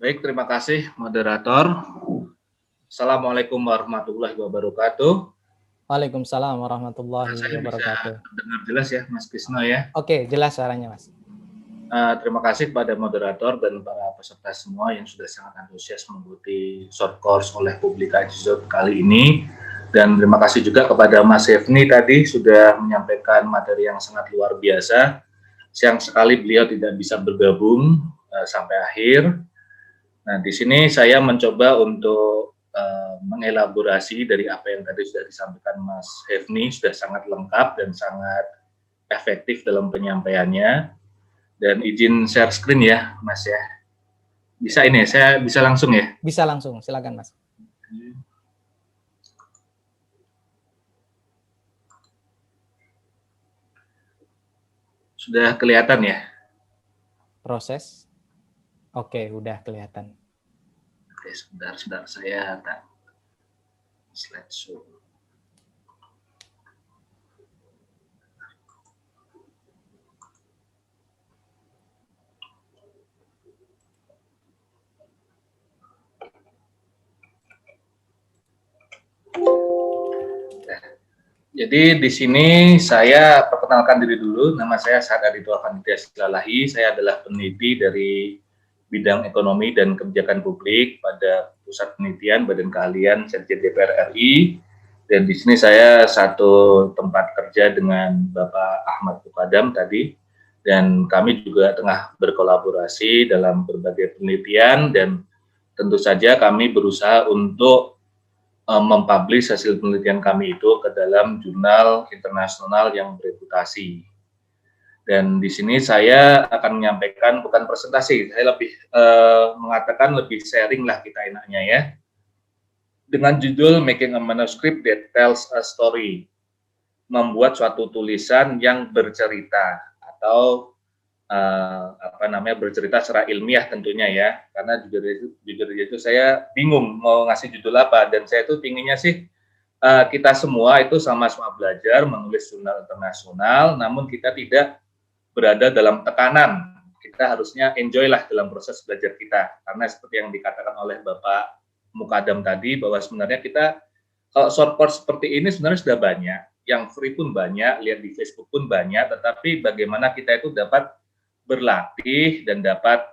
Baik, terima kasih moderator. Assalamualaikum warahmatullahi wabarakatuh. Waalaikumsalam warahmatullahi Saya bisa wabarakatuh. dengar jelas ya, Mas Krisno ya. Oke, jelas suaranya, Mas. Terima kasih kepada moderator dan para peserta semua yang sudah sangat antusias mengikuti short course oleh Publika Episode kali ini. Dan terima kasih juga kepada Mas Hefni tadi sudah menyampaikan materi yang sangat luar biasa. Sayang sekali beliau tidak bisa bergabung sampai akhir. Nah, di sini saya mencoba untuk mengelaborasi dari apa yang tadi sudah disampaikan Mas Hefni, sudah sangat lengkap dan sangat efektif dalam penyampaiannya. Dan izin share screen ya, Mas ya. Bisa ini, saya bisa langsung ya? Bisa langsung, silakan Mas. Sudah kelihatan ya? Proses. Oke, udah kelihatan. Oke, sebentar saya slideshow. Jadi di sini saya perkenalkan diri dulu. Nama saya Saad Aditya Fanidya Silalahi. Saya adalah peneliti dari bidang ekonomi dan kebijakan publik pada Pusat Penelitian Badan Keahlian Sekjen DPR RI. Dan di sini saya satu tempat kerja dengan Bapak Ahmad Mukadam tadi. Dan kami juga tengah berkolaborasi dalam berbagai penelitian dan tentu saja kami berusaha untuk mempublish hasil penelitian kami itu ke dalam jurnal internasional yang bereputasi. Dan di sini saya akan menyampaikan bukan presentasi, saya lebih mengatakan lebih sharing lah kita enaknya ya. Dengan judul Making a Manuscript That Tells a Story, membuat suatu tulisan yang bercerita atau bercerita secara ilmiah tentunya ya, karena jujur itu saya bingung mau ngasih judul apa, dan saya itu pinginnya sih kita semua itu sama-sama belajar menulis jurnal internasional, namun kita tidak berada dalam tekanan. Kita harusnya enjoy lah dalam proses belajar kita, karena seperti yang dikatakan oleh Bapak Mukadam tadi, bahwa sebenarnya kita kalau short course seperti ini sebenarnya sudah banyak, yang free pun banyak, lihat di Facebook pun banyak, tetapi bagaimana kita itu dapat berlatih dan dapat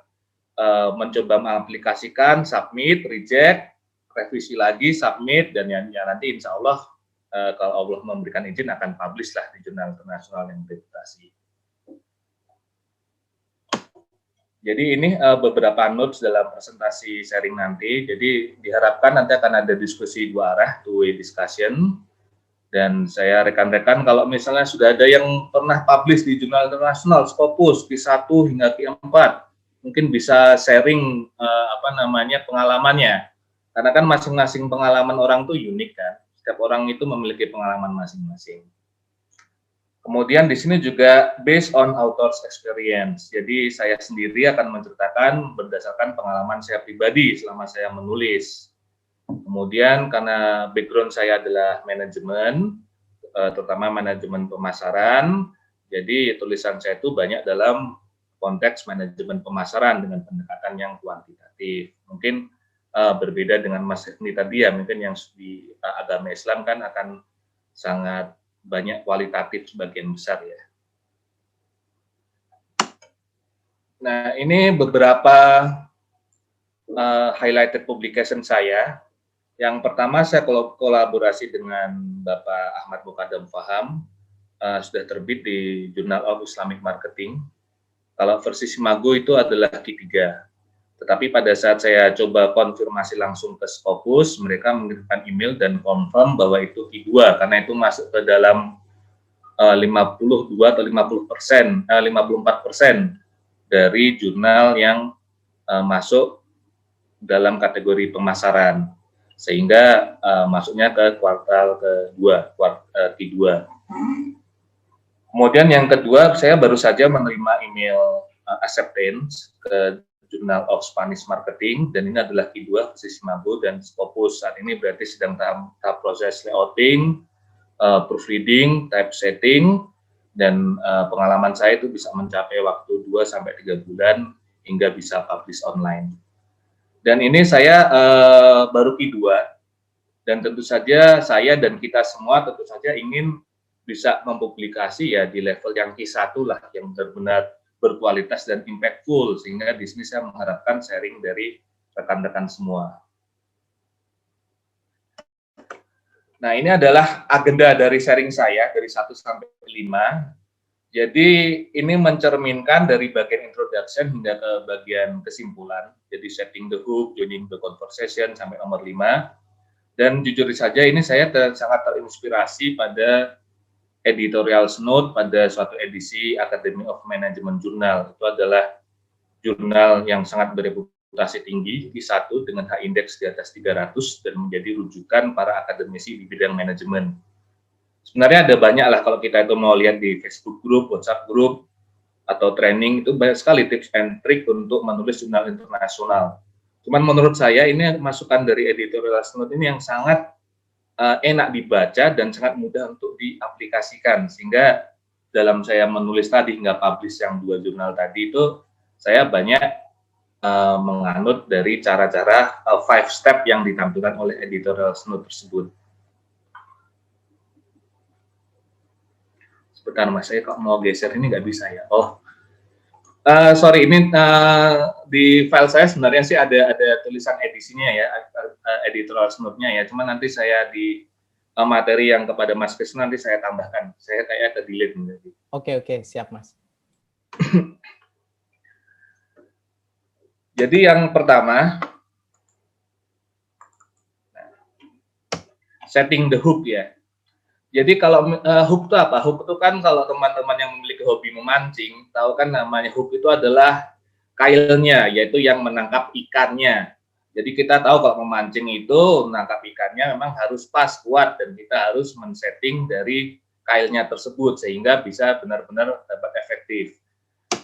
mencoba mengaplikasikan, submit, reject, revisi lagi, submit, dan yang nanti insya Allah kalau Allah memberikan izin akan publish lah di jurnal internasional yang bereputasi. Jadi ini beberapa notes dalam presentasi sharing nanti. Jadi diharapkan nanti akan ada diskusi dua arah, two-way discussion. Dan saya rekan-rekan kalau misalnya sudah ada yang pernah publish di jurnal internasional, Scopus, Q1 hingga Q4, mungkin bisa sharing pengalamannya. Karena kan masing-masing pengalaman orang itu unik kan. Setiap orang itu memiliki pengalaman masing-masing. Kemudian di sini juga based on author's experience. Jadi saya sendiri akan menceritakan berdasarkan pengalaman saya pribadi selama saya menulis. Kemudian karena background saya adalah manajemen, terutama manajemen pemasaran, jadi tulisan saya itu banyak dalam konteks manajemen pemasaran dengan pendekatan yang kuantitatif. Mungkin berbeda dengan Mas Hefni tadi ya, mungkin yang di agama Islam kan akan sangat banyak kualitatif sebagian besar ya. Nah, ini beberapa highlighted publication saya. Yang pertama saya kolaborasi dengan Bapak Ahmad Mukadam Faham, sudah terbit di Journal of Islamic Marketing. Kalau versi Simago itu adalah Q3. Tetapi pada saat saya coba konfirmasi langsung ke Scopus, mereka mengirimkan email dan confirm bahwa itu Q2, karena itu masuk ke dalam 52 atau 54% dari jurnal yang masuk dalam kategori pemasaran, sehingga masuknya ke kuartal kedua, Q2. Kemudian yang kedua, saya baru saja menerima email acceptance ke Journal of Spanish Marketing, dan ini adalah Q2 versi Simago dan Scopus. Saat ini berarti sedang tahap proses layouting, proofreading, typesetting, dan pengalaman saya itu bisa mencapai waktu 2-3 bulan hingga bisa publish online. Dan ini saya baru Q2, dan tentu saja saya dan kita semua tentu saja ingin bisa mempublikasi ya di level yang Q1 lah, yang benar-benar berkualitas dan impactful, sehingga di sini saya mengharapkan sharing dari rekan-rekan semua. Nah, ini adalah agenda dari sharing saya dari 1 sampai 5. Jadi ini mencerminkan dari bagian introduction hingga ke bagian kesimpulan. Jadi setting the hook, joining the conversation sampai nomor 5. Dan jujur saja ini saya sangat terinspirasi pada editorial note pada suatu edisi Academy of Management Journal. Itu adalah jurnal yang sangat bereputasi tinggi, Q1 dengan H-index di atas 300 dan menjadi rujukan para akademisi di bidang manajemen. Sebenarnya ada banyak lah kalau kita itu mau lihat di Facebook group, WhatsApp group, atau training, itu banyak sekali tips and trick untuk menulis jurnal internasional. Cuman menurut saya ini masukan dari editorial note ini yang sangat enak dibaca dan sangat mudah untuk diaplikasikan, sehingga dalam saya menulis tadi hingga publish yang 2 jurnal tadi itu saya banyak menganut dari cara-cara 5 step yang ditampilkan oleh editorial note tersebut. Sebentar Mas, saya kok mau geser ini nggak bisa ya. Oh, sorry, ini di file saya sebenarnya sih ada tulisan edisinya ya, editorial note-nya ya. Cuma nanti saya di materi yang kepada Mas Krisna nanti saya tambahkan. Saya kayak ke delete nanti. Oke, siap Mas. Jadi yang pertama, setting the hook ya. Jadi kalau hook itu apa? Hook itu kan kalau teman-teman yang memiliki hobi memancing, tahu kan namanya hook itu adalah kailnya, yaitu yang menangkap ikannya. Jadi kita tahu kalau memancing itu menangkap ikannya memang harus pas, kuat, dan kita harus men-setting dari kailnya tersebut sehingga bisa benar-benar dapat efektif.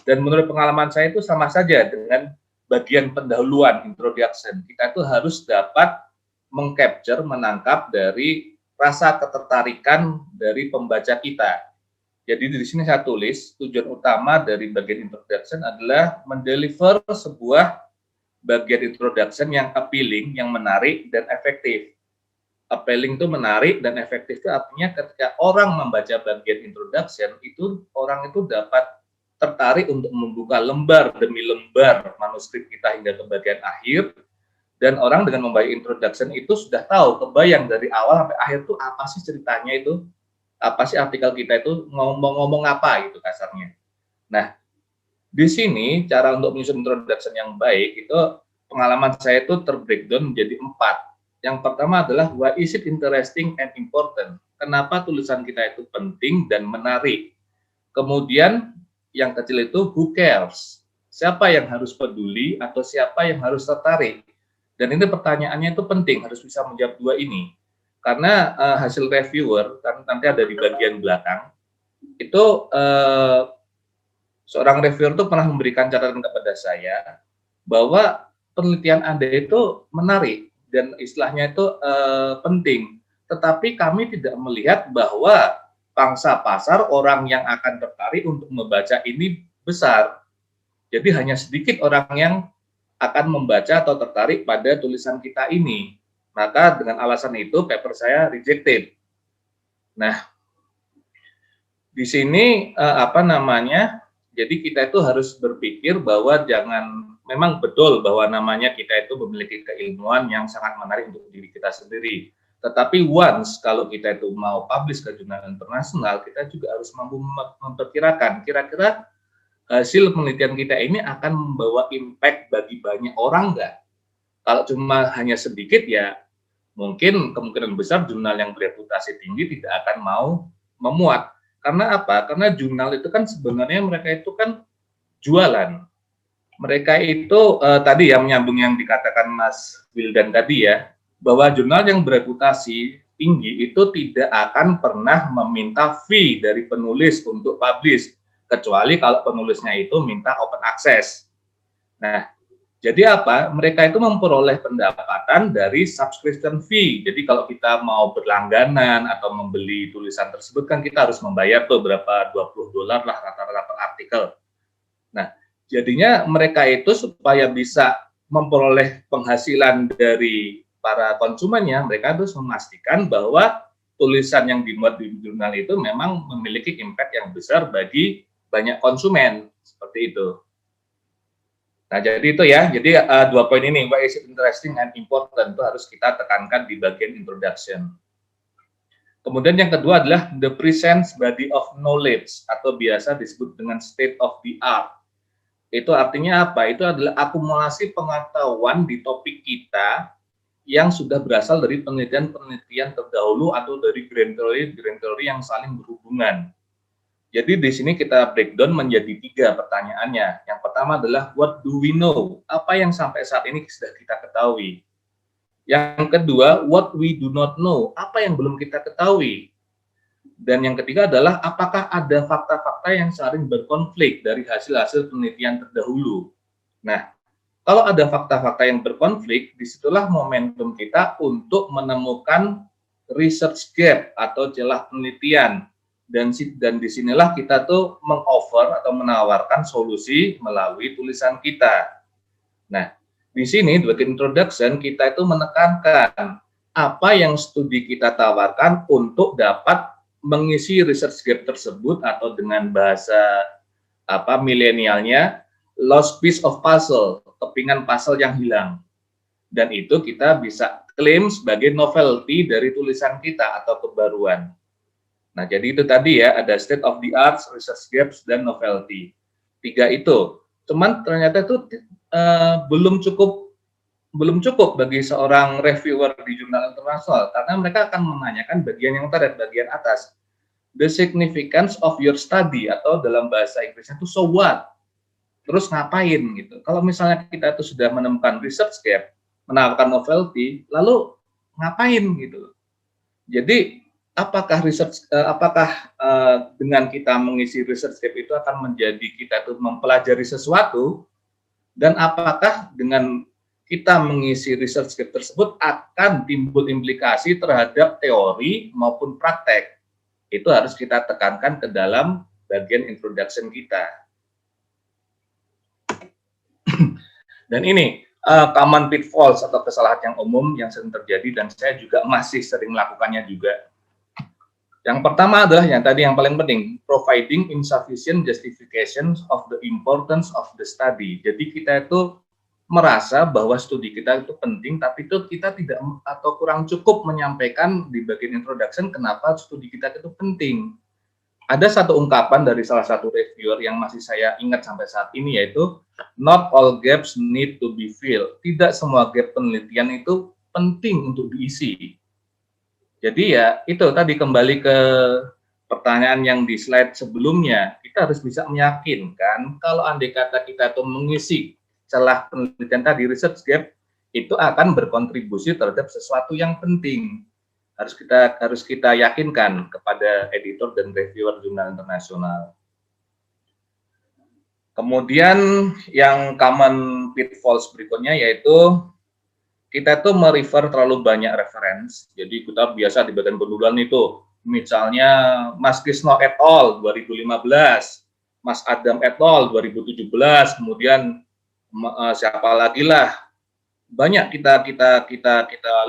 Dan menurut pengalaman saya itu sama saja dengan bagian pendahuluan, introduction. Kita itu harus dapat mengcapture, menangkap dari rasa ketertarikan dari pembaca kita. Jadi di sini saya tulis tujuan utama dari bagian introduction adalah mendeliver sebuah bagian introduction yang appealing, yang menarik dan efektif. Appealing itu menarik dan efektif itu artinya ketika orang membaca bagian introduction itu orang itu dapat tertarik untuk membuka lembar demi lembar manuskrip kita hingga ke bagian akhir. Dan orang dengan membaca introduction itu sudah tahu, kebayang dari awal sampai akhir tuh apa sih ceritanya itu, apa sih artikel kita itu ngomong-ngomong apa gitu kasarnya. Nah, di sini cara untuk menyusun introduction yang baik itu pengalaman saya itu terbreakdown menjadi 4. Yang pertama adalah why is it interesting and important? Kenapa tulisan kita itu penting dan menarik? Kemudian yang kecil itu who cares? Siapa yang harus peduli atau siapa yang harus tertarik? Dan ini pertanyaannya itu penting, harus bisa menjawab 2 ini. Karena hasil reviewer, kan nanti ada di bagian belakang, itu seorang reviewer itu pernah memberikan catatan kepada saya, bahwa penelitian Anda itu menarik, dan istilahnya itu penting. Tetapi kami tidak melihat bahwa pangsa pasar orang yang akan tertarik untuk membaca ini besar. Jadi hanya sedikit orang yang akan membaca atau tertarik pada tulisan kita ini. Maka dengan alasan itu paper saya rejected. Nah, di sini jadi kita itu harus berpikir bahwa memang betul bahwa namanya kita itu memiliki keilmuan yang sangat menarik untuk diri kita sendiri. Tetapi once kalau kita itu mau publish ke jurnal internasional, kita juga harus mampu memperkirakan kira-kira hasil penelitian kita ini akan membawa impact bagi banyak orang nggak? Kalau cuma hanya sedikit ya mungkin kemungkinan besar jurnal yang bereputasi tinggi tidak akan mau memuat. Karena apa? Karena jurnal itu kan sebenarnya mereka itu kan jualan. Mereka itu tadi ya menyambung yang dikatakan Mas Wildan tadi ya, bahwa jurnal yang bereputasi tinggi itu tidak akan pernah meminta fee dari penulis untuk publish, kecuali kalau penulisnya itu minta open access. Nah, jadi apa? Mereka itu memperoleh pendapatan dari subscription fee. Jadi kalau kita mau berlangganan atau membeli tulisan tersebut kan kita harus membayar tuh berapa $20 lah rata-rata per artikel. Nah, jadinya mereka itu supaya bisa memperoleh penghasilan dari para konsumennya, mereka harus memastikan bahwa tulisan yang dimuat di jurnal itu memang memiliki impact yang besar bagi banyak konsumen, seperti itu. Nah, jadi itu ya. Jadi dua poin ini, why is it interesting and important, itu harus kita tekankan di bagian introduction. Kemudian yang kedua adalah the present body of knowledge, atau biasa disebut dengan state of the art. Itu artinya apa? Itu adalah akumulasi pengetahuan di topik kita yang sudah berasal dari penelitian-penelitian terdahulu atau dari grand theory yang saling berhubungan. Jadi di sini kita breakdown menjadi 3 pertanyaannya. Yang pertama adalah what do we know? Apa yang sampai saat ini sudah kita ketahui? Yang kedua, what we do not know? Apa yang belum kita ketahui? Dan yang ketiga adalah apakah ada fakta-fakta yang saling berkonflik dari hasil-hasil penelitian terdahulu? Nah, kalau ada fakta-fakta yang berkonflik, disitulah momentum kita untuk menemukan research gap atau celah penelitian. Dan disinilah kita tuh mengoffer atau menawarkan solusi melalui tulisan kita. Nah, di sini di bagian introduction kita itu menekankan apa yang studi kita tawarkan untuk dapat mengisi research gap tersebut, atau dengan bahasa milenialnya, lost piece of puzzle, kepingan puzzle yang hilang. Dan itu kita bisa klaim sebagai novelty dari tulisan kita atau kebaruan. Nah, jadi itu tadi ya, ada state of the art, research gaps, dan novelty. 3 itu. Cuman ternyata itu belum cukup bagi seorang reviewer di jurnal internasional, karena mereka akan menanyakan bagian yang terakhir, bagian atas. The significance of your study, atau dalam bahasa Inggrisnya itu so what? Terus ngapain gitu. Kalau misalnya kita itu sudah menemukan research gap, menawarkan novelty, lalu ngapain gitu. Jadi apakah dengan kita mengisi research gap itu akan menjadi kita itu mempelajari sesuatu, dan apakah dengan kita mengisi research gap tersebut akan timbul implikasi terhadap teori maupun praktek. Itu harus kita tekankan ke dalam bagian introduction kita. Dan ini common pitfalls atau kesalahan yang umum yang sering terjadi, dan saya juga masih sering melakukannya juga. Yang pertama adalah yang tadi yang paling penting, providing insufficient justifications of the importance of the study. Jadi kita itu merasa bahwa studi kita itu penting, tapi itu kita tidak atau kurang cukup menyampaikan di bagian introduction kenapa studi kita itu penting. Ada satu ungkapan dari salah satu reviewer yang masih saya ingat sampai saat ini, yaitu not all gaps need to be filled. Tidak semua gap penelitian itu penting untuk diisi. Jadi ya itu tadi, kembali ke pertanyaan yang di slide sebelumnya, kita harus bisa meyakinkan kalau andai kata kita itu mengisi celah penelitian tadi, research gap, itu akan berkontribusi terhadap sesuatu yang penting. Harus kita yakinkan kepada editor dan reviewer jurnal internasional. Kemudian yang common pitfalls berikutnya yaitu kita tuh merefer terlalu banyak reference. Jadi kita biasa di bagian penduluan itu, misalnya Mas Krisno et al. 2015, Mas Adam et al. 2017, kemudian siapa lagi lah, banyak kita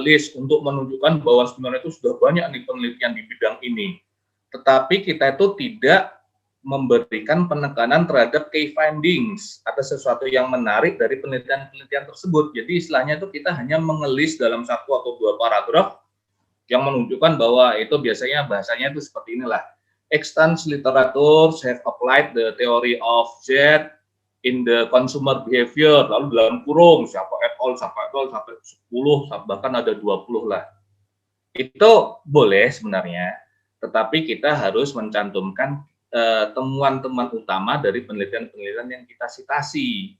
list untuk menunjukkan bahwa sebenarnya itu sudah banyak nih penelitian di bidang ini. Tetapi kita itu tidak memberikan penekanan terhadap key findings atau sesuatu yang menarik dari penelitian-penelitian tersebut. Jadi istilahnya itu kita hanya mengelis dalam 1 atau 2 paragraf yang menunjukkan bahwa itu biasanya bahasanya itu seperti inilah. Extant literatures have applied the theory of Z in the consumer behavior, lalu dalam kurung siapa et al sampai 10, bahkan ada 20 lah. Itu boleh sebenarnya, tetapi kita harus mencantumkan temuan-temuan utama dari penelitian-penelitian yang kita sitasi.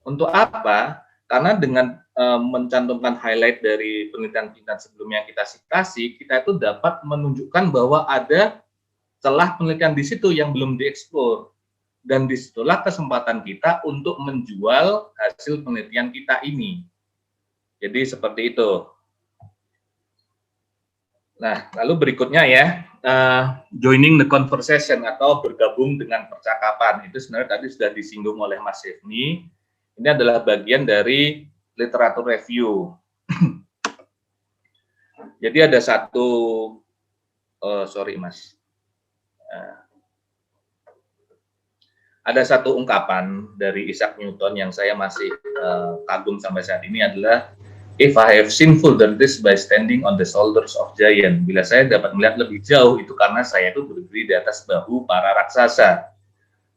Untuk apa? Karena dengan mencantumkan highlight dari penelitian-penelitian sebelumnya yang kita sitasi, kita itu dapat menunjukkan bahwa ada celah penelitian di situ yang belum dieksplor. Dan disitulah kesempatan kita untuk menjual hasil penelitian kita ini. Jadi seperti itu. Nah, lalu berikutnya ya, joining the conversation atau bergabung dengan percakapan. Itu sebenarnya tadi sudah disinggung oleh Mas Yevni. Ini adalah bagian dari literatur review. Jadi ada satu, sorry Mas, ada satu ungkapan dari Isaac Newton yang saya masih kagum sampai saat ini adalah, if I have seen this by standing on the shoulders of giant. Bila saya dapat melihat lebih jauh, itu karena saya itu berdiri di atas bahu para raksasa.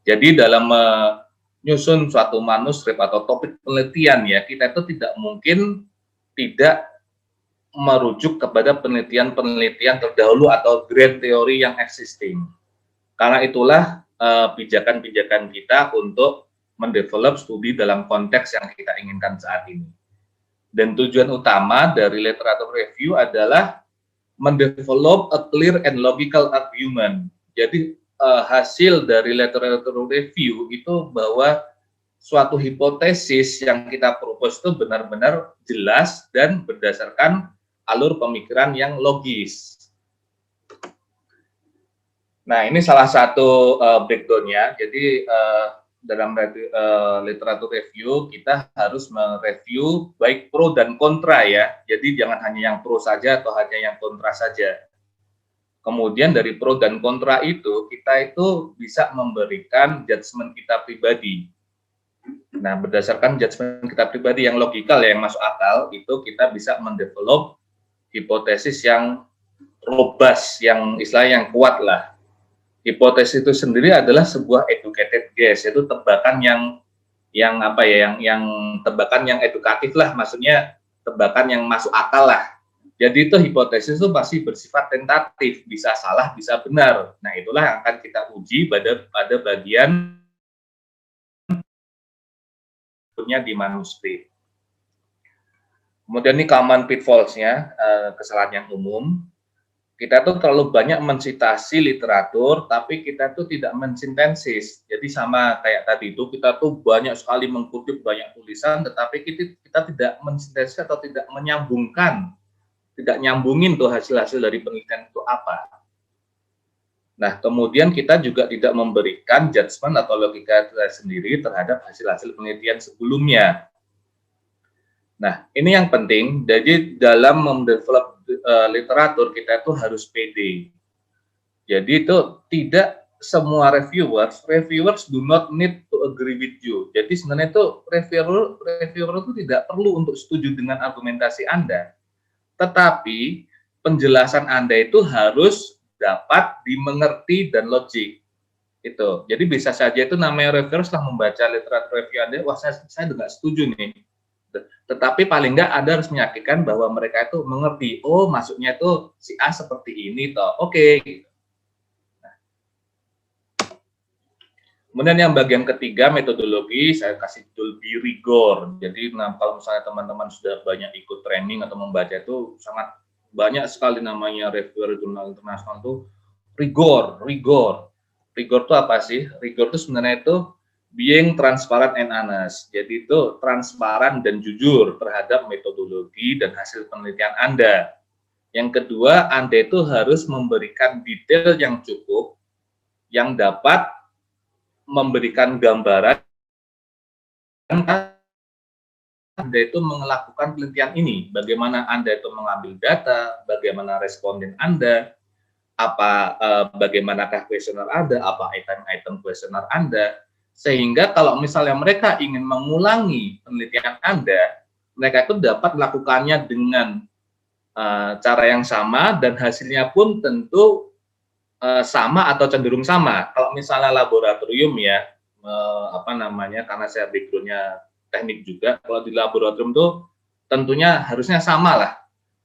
Jadi dalam menyusun suatu manuskrip atau topik penelitian ya, kita itu tidak mungkin tidak merujuk kepada penelitian-penelitian terdahulu atau grand theory yang existing. Karena itulah pijakan-pijakan kita untuk mendevelop studi dalam konteks yang kita inginkan saat ini. Dan tujuan utama dari literatur review adalah mendevelop a clear and logical argument. Jadi hasil dari literatur review itu bahwa suatu hipotesis yang kita propose itu benar-benar jelas dan berdasarkan alur pemikiran yang logis. Nah, ini salah satu breakdown-nya. Jadi dalam literatur review kita harus mereview baik pro dan kontra ya. Jadi jangan hanya yang pro saja atau hanya yang kontra saja. Kemudian dari pro dan kontra itu kita itu bisa memberikan judgement kita pribadi. Nah, berdasarkan judgement kita pribadi yang logikal ya, yang masuk akal, itu kita bisa mendevelop hipotesis yang robust, yang istilahnya yang kuat lah. Hipotesis itu sendiri adalah sebuah educated guess, yaitu tebakan yang apa ya, yang tebakan yang edukatif lah, maksudnya tebakan yang masuk akal lah. Jadi itu hipotesis itu pasti bersifat tentatif, bisa salah, bisa benar. Nah, itulah yang akan kita uji pada bagian di manuskrip. Kemudian ini common pitfalls-nya, kesalahan yang umum. Kita tuh terlalu banyak mensitasi literatur, tapi kita tuh tidak mensintesis. Jadi sama kayak tadi itu, kita tuh banyak sekali mengutip banyak tulisan, tetapi kita tidak mensintesis atau tidak menyambungkan, tidak nyambungin tuh hasil-hasil dari penelitian itu apa. Nah, kemudian kita juga tidak memberikan judgement atau logika sendiri terhadap hasil-hasil penelitian sebelumnya. Nah, ini yang penting. Jadi dalam mendevelop literatur kita itu harus pede. Jadi itu tidak semua reviewers do not need to agree with you. Jadi sebenarnya itu reviewer itu tidak perlu untuk setuju dengan argumentasi Anda, tetapi penjelasan Anda itu harus dapat dimengerti dan logik. Itu. Jadi bisa saja itu namanya reviewer setelah membaca literatur review Anda, wah saya tidak setuju nih. Tetapi paling enggak Anda harus meyakinkan bahwa mereka itu mengerti, oh maksudnya itu si A seperti ini toh, oke. Nah. Kemudian yang bagian ketiga, metodologi, saya kasih judul Be Rigor. Jadi kalau misalnya teman-teman sudah banyak ikut training atau membaca itu sangat banyak sekali namanya reviewer jurnal internasional itu rigor. Rigor itu apa sih? Rigor itu sebenarnya itu being transparent and honest. Jadi itu transparan dan jujur terhadap metodologi dan hasil penelitian Anda. Yang kedua, Anda itu harus memberikan detail yang cukup yang dapat memberikan gambaran Anda itu melakukan penelitian ini. Bagaimana Anda itu mengambil data, bagaimana responden Anda, bagaimanakah kuesioner Anda, apa item-item kuesioner Anda, sehingga kalau misalnya mereka ingin mengulangi penelitian Anda, mereka itu dapat melakukannya dengan cara yang sama dan hasilnya pun tentu sama atau cenderung sama. Kalau misalnya laboratorium ya, karena saya background-nya teknik juga, kalau di laboratorium tuh tentunya harusnya sama lah.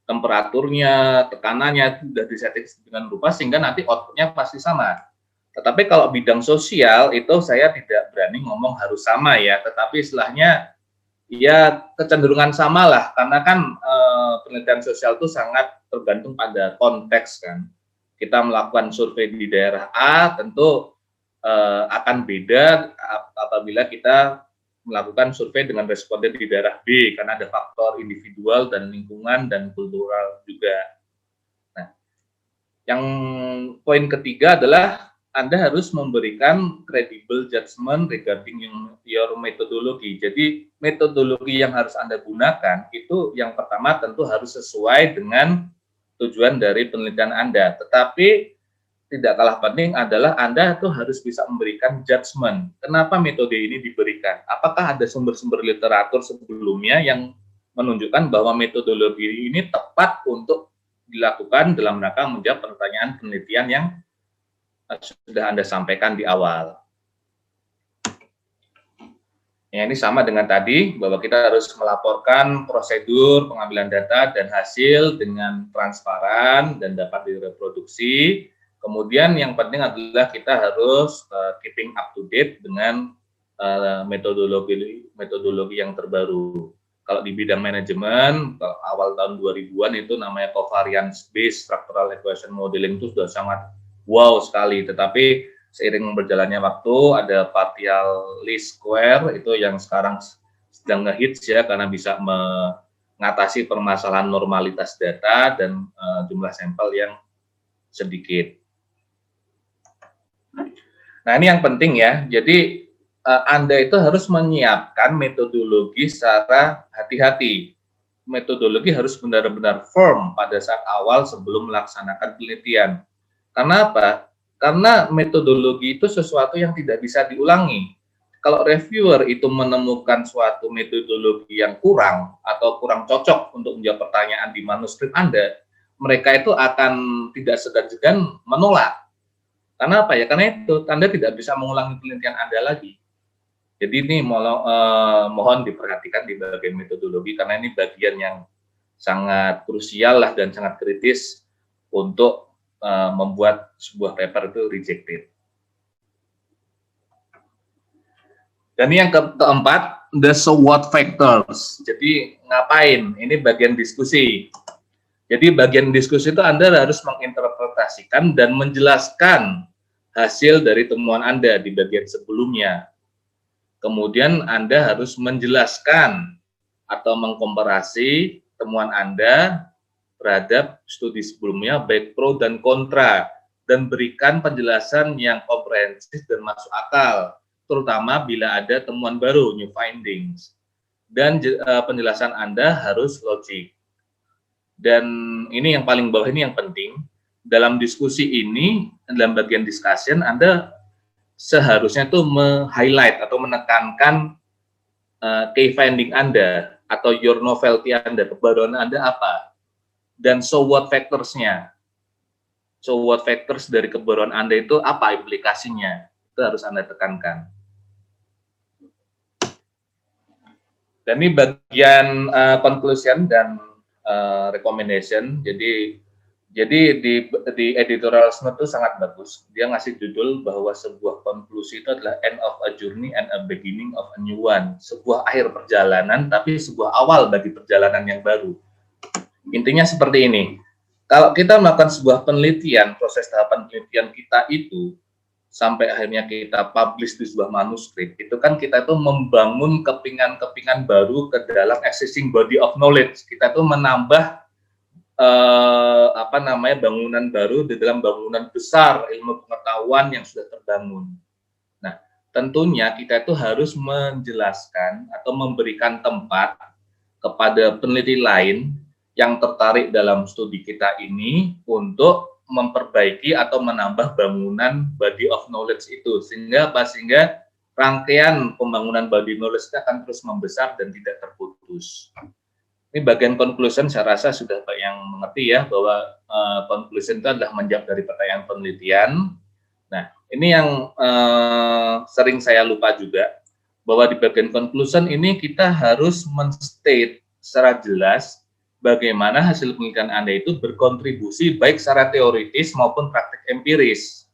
Temperaturnya, tekanannya sudah disetting dengan rupa sehingga nanti outputnya pasti sama. Tetapi kalau bidang sosial itu saya tidak berani ngomong harus sama ya, tetapi istilahnya ya kecenderungan sama lah, karena kan penelitian sosial itu sangat tergantung pada konteks kan. Kita melakukan survei di daerah A tentu akan beda apabila kita melakukan survei dengan responden di daerah B, karena ada faktor individual dan lingkungan dan kultural juga. Nah, yang poin ketiga adalah Anda harus memberikan credible judgment regarding your methodology. Jadi metodologi yang harus Anda gunakan itu yang pertama tentu harus sesuai dengan tujuan dari penelitian Anda. Tetapi tidak kalah penting adalah Anda tuh harus bisa memberikan judgment. Kenapa metode ini diberikan? Apakah ada sumber-sumber literatur sebelumnya yang menunjukkan bahwa metodologi ini tepat untuk dilakukan dalam rangka menjawab pertanyaan penelitian yang sudah Anda sampaikan di awal. Ya, ini sama dengan tadi, bahwa kita harus melaporkan prosedur pengambilan data dan hasil dengan transparan dan dapat direproduksi. Kemudian yang penting adalah kita harus keeping up to date dengan metodologi yang terbaru. Kalau di bidang manajemen, awal tahun 2000-an itu namanya covariance based structural equation modeling itu sudah sangat wow sekali. Tetapi seiring berjalannya waktu, ada partial least square itu yang sekarang sedang ngehits ya, karena bisa mengatasi permasalahan normalitas data dan jumlah sampel yang sedikit. Nah, ini yang penting ya. Jadi Anda itu harus menyiapkan metodologi secara hati-hati. Metodologi harus benar-benar firm pada saat awal sebelum melaksanakan penelitian. Karena apa? Karena metodologi itu sesuatu yang tidak bisa diulangi. Kalau reviewer itu menemukan suatu metodologi yang kurang atau kurang cocok untuk menjawab pertanyaan di manuskrip Anda, mereka itu akan tidak segan-segan menolak. Karena apa ya? Karena itu Anda tidak bisa mengulangi penelitian Anda lagi. Jadi ini mohon diperhatikan di bagian metodologi, karena ini bagian yang sangat krusial lah dan sangat kritis untuk membuat sebuah paper itu rejected. Dan ini yang keempat, the so what factors. Jadi ngapain? Ini bagian diskusi. Jadi bagian diskusi itu Anda harus menginterpretasikan dan menjelaskan hasil dari temuan Anda di bagian sebelumnya. Kemudian Anda harus menjelaskan atau mengkomparasi temuan Anda terhadap studi sebelumnya, baik pro dan kontra, dan berikan penjelasan yang komprehensif dan masuk akal, terutama bila ada temuan baru, new findings. Dan penjelasan Anda harus logik. Dan ini yang paling bawah, ini yang penting. Dalam diskusi ini, dalam bagian discussion, Anda seharusnya tuh highlight atau menekankan key finding Anda atau your novelty Anda, kebaruan Anda apa, dan so what factors-nya. So what factors dari kebaruan Anda itu apa implikasinya, itu harus Anda tekankan. Dan ini bagian conclusion dan recommendation. Jadi di editorial note itu sangat bagus. Dia ngasih judul bahwa sebuah konklusi itu adalah end of a journey and a beginning of a new one. Sebuah akhir perjalanan, tapi sebuah awal bagi perjalanan yang baru. Intinya seperti ini. Kalau kita melakukan sebuah penelitian, proses tahapan penelitian kita itu sampai akhirnya kita publish di sebuah manuskrip, itu kan kita itu membangun kepingan-kepingan baru ke dalam existing body of knowledge. Kita itu menambah bangunan baru di dalam bangunan besar ilmu pengetahuan yang sudah terbangun. Nah, tentunya kita itu harus menjelaskan atau memberikan tempat kepada peneliti lain yang tertarik dalam studi kita ini untuk memperbaiki atau menambah bangunan body of knowledge itu, sehingga rangkaian pembangunan body knowledge akan terus membesar dan tidak terputus. Ini bagian conclusion, saya rasa sudah banyak yang mengerti ya, bahwa conclusion itu adalah menjawab dari pertanyaan penelitian. Nah, ini yang sering saya lupa juga, bahwa di bagian conclusion ini kita harus men-state secara jelas bagaimana hasil penelitian Anda itu berkontribusi baik secara teoritis maupun praktik empiris.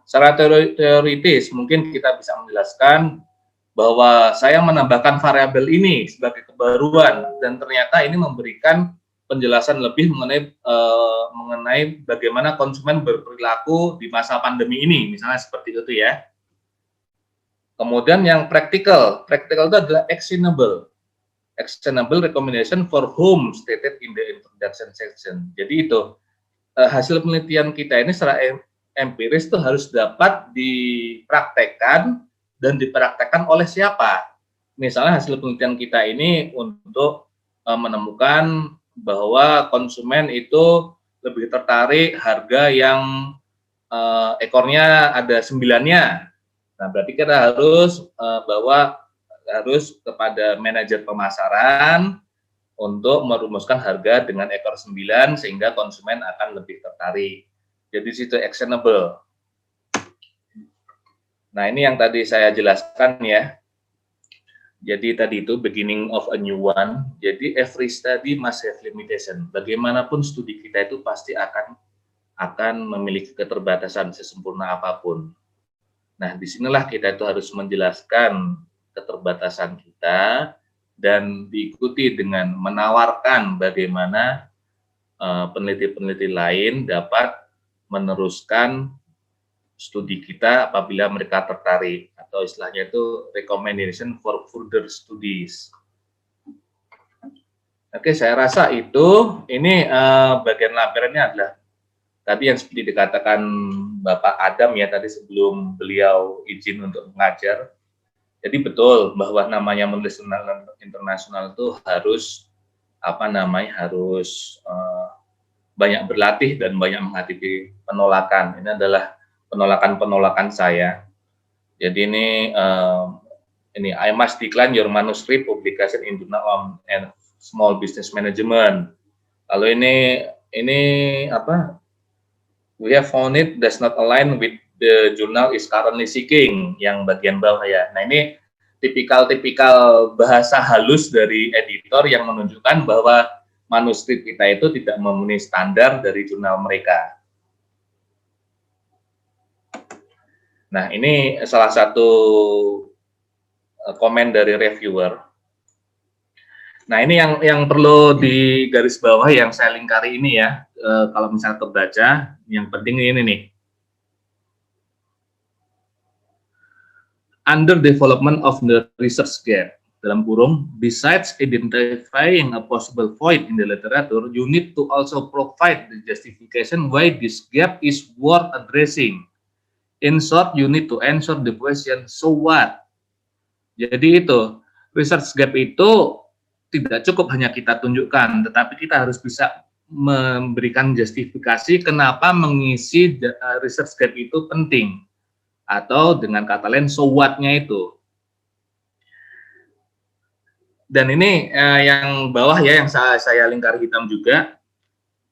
Secara teoritis mungkin kita bisa menjelaskan bahwa saya menambahkan variabel ini sebagai kebaruan dan ternyata ini memberikan penjelasan lebih mengenai bagaimana konsumen berperilaku di masa pandemi ini, misalnya seperti itu ya. Kemudian yang praktikal itu adalah actionable recommendation for whom stated in the introduction section. Jadi itu hasil penelitian kita ini secara empiris itu harus dapat dipraktekkan dan dipraktekkan oleh siapa. Misalnya hasil penelitian kita ini untuk menemukan bahwa konsumen itu lebih tertarik harga yang ekornya ada 9-nya. Nah, berarti kita harus harus kepada manajer pemasaran untuk merumuskan harga dengan ekor 9 sehingga konsumen akan lebih tertarik. Jadi situ actionable. Nah, ini yang tadi saya jelaskan ya. Jadi tadi itu beginning of a new one. Jadi every study must have limitation. Bagaimanapun studi kita itu pasti akan memiliki keterbatasan sesempurna apapun. Nah, disinilah kita itu harus menjelaskan keterbatasan kita dan diikuti dengan menawarkan bagaimana peneliti-peneliti lain dapat meneruskan studi kita apabila mereka tertarik, atau istilahnya itu recommendation for further studies. Oke, saya rasa ini bagian lampirannya adalah tadi yang seperti dikatakan Bapak Adam ya tadi sebelum beliau izin untuk mengajar. Jadi betul bahwa namanya menulis jurnal internasional itu harus banyak berlatih dan banyak menghadapi penolakan. Ini adalah penolakan saya. Jadi ini I must decline your manuscript publication in Journal on Small Business Management. Lalu ini apa? We have found it does not align with the journal is currently seeking, yang bagian bawah ya. Nah, ini tipikal bahasa halus dari editor yang menunjukkan bahwa manuskrip kita itu tidak memenuhi standar dari jurnal mereka. Nah, ini salah satu komen dari reviewer. Nah, ini yang perlu digarisbawahi yang saya lingkari ini ya. Kalau misalnya terbaca, yang penting ini nih. Under development of the research gap, dalam kurung, besides identifying a possible void in the literature, you need to also provide the justification why this gap is worth addressing. In short, you need to answer the question, so what? Jadi itu, research gap itu tidak cukup hanya kita tunjukkan, tetapi kita harus bisa memberikan justifikasi kenapa mengisi research gap itu penting. Atau dengan kata lain, so what-nya itu. Dan ini yang bawah ya, yang saya lingkar hitam juga.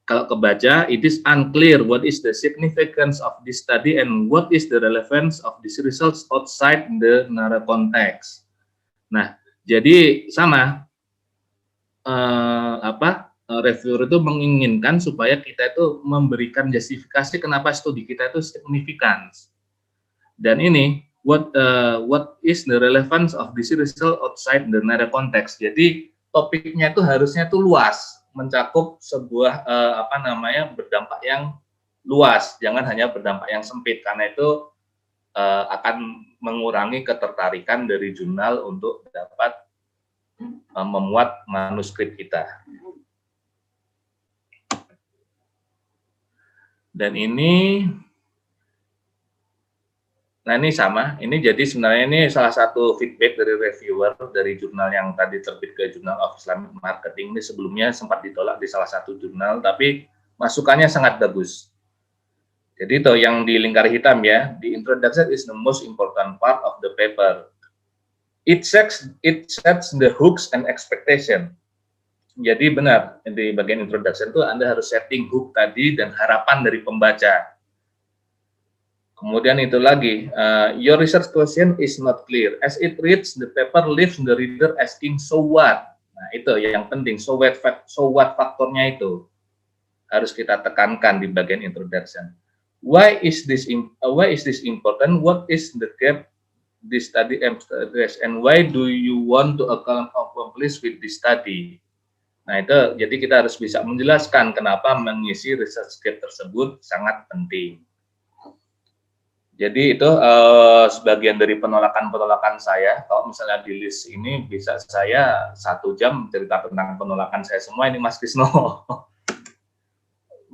Kalau kebaca, it is unclear what is the significance of this study and what is the relevance of these results outside the narrow context. Nah, jadi sama, reviewer itu menginginkan supaya kita itu memberikan justifikasi kenapa studi kita itu signifikan. Dan ini what is the relevance of this result outside the narrow context. Jadi topiknya itu harusnya itu luas, mencakup sebuah berdampak yang luas, jangan hanya berdampak yang sempit, karena itu akan mengurangi ketertarikan dari jurnal untuk dapat memuat manuskrip kita. Dan ini nah ini sama, ini jadi sebenarnya ini salah satu feedback dari reviewer dari jurnal yang tadi terbit ke Journal of Islamic Marketing. Ini sebelumnya sempat ditolak di salah satu jurnal, tapi masukannya sangat bagus. Jadi itu yang di lingkar hitam ya, the introduction is the most important part of the paper. It sets the hooks and expectation. Jadi benar, di bagian introduction itu Anda harus setting hook tadi dan harapan dari pembaca. Kemudian itu lagi, your research question is not clear. As it reads, the paper leaves the reader asking, so what? Nah, itu yang penting, so what faktornya itu harus kita tekankan di bagian introduction. Why is this important? What is the gap this study address? And why do you want to accomplish with this study? Nah, itu jadi kita harus bisa menjelaskan kenapa mengisi research gap tersebut sangat penting. Jadi itu sebagian dari penolakan saya. Kalau misalnya di list ini bisa saya 1 jam cerita tentang penolakan saya semua ini, Mas Krisno.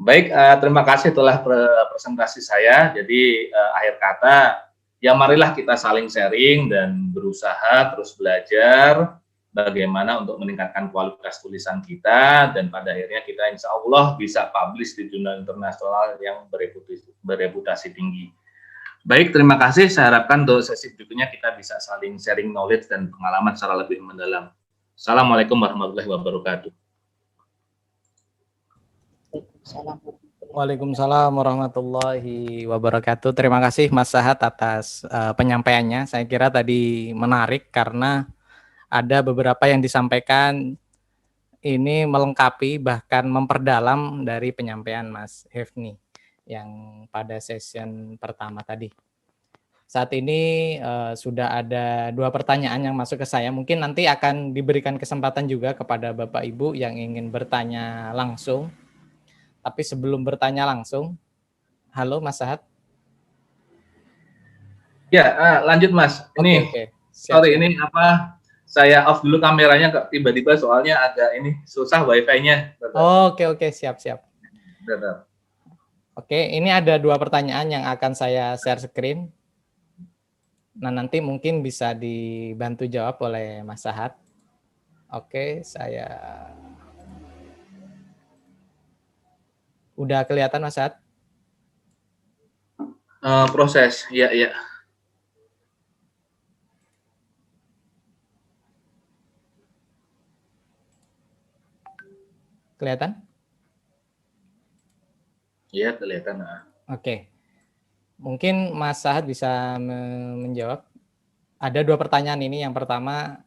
Baik, terima kasih telah presentasi saya. Jadi akhir kata, ya marilah kita saling sharing dan berusaha terus belajar bagaimana untuk meningkatkan kualitas tulisan kita dan pada akhirnya kita insya Allah bisa publish di jurnal internasional yang bereputasi tinggi. Baik, terima kasih. Saya harapkan untuk sesi berikutnya kita bisa saling sharing knowledge dan pengalaman secara lebih mendalam. Assalamualaikum warahmatullahi wabarakatuh. Waalaikumsalam warahmatullahi wabarakatuh. Terima kasih Mas Sahat atas penyampaiannya. Saya kira tadi menarik karena ada beberapa yang disampaikan ini melengkapi bahkan memperdalam dari penyampaian Mas Hefni yang pada session pertama tadi. Saat ini sudah ada 2 pertanyaan yang masuk ke saya. Mungkin nanti akan diberikan kesempatan juga kepada Bapak Ibu yang ingin bertanya langsung. Tapi sebelum bertanya langsung, halo Mas Sahat. Ya, lanjut Mas. Ini, Oke. sorry, ini apa? Saya off dulu kameranya, kok tiba-tiba soalnya agak ini susah wifi-nya. Oke, siap. Oke, ini ada 2 pertanyaan yang akan saya share screen. Nah, nanti mungkin bisa dibantu jawab oleh Mas Sahat. Oke, saya udah kelihatan Mas Sahat? Proses, ya. Kelihatan? Iya, kelihatan. Oke. Mungkin Mas Sahat bisa menjawab. Ada 2 pertanyaan ini. Yang pertama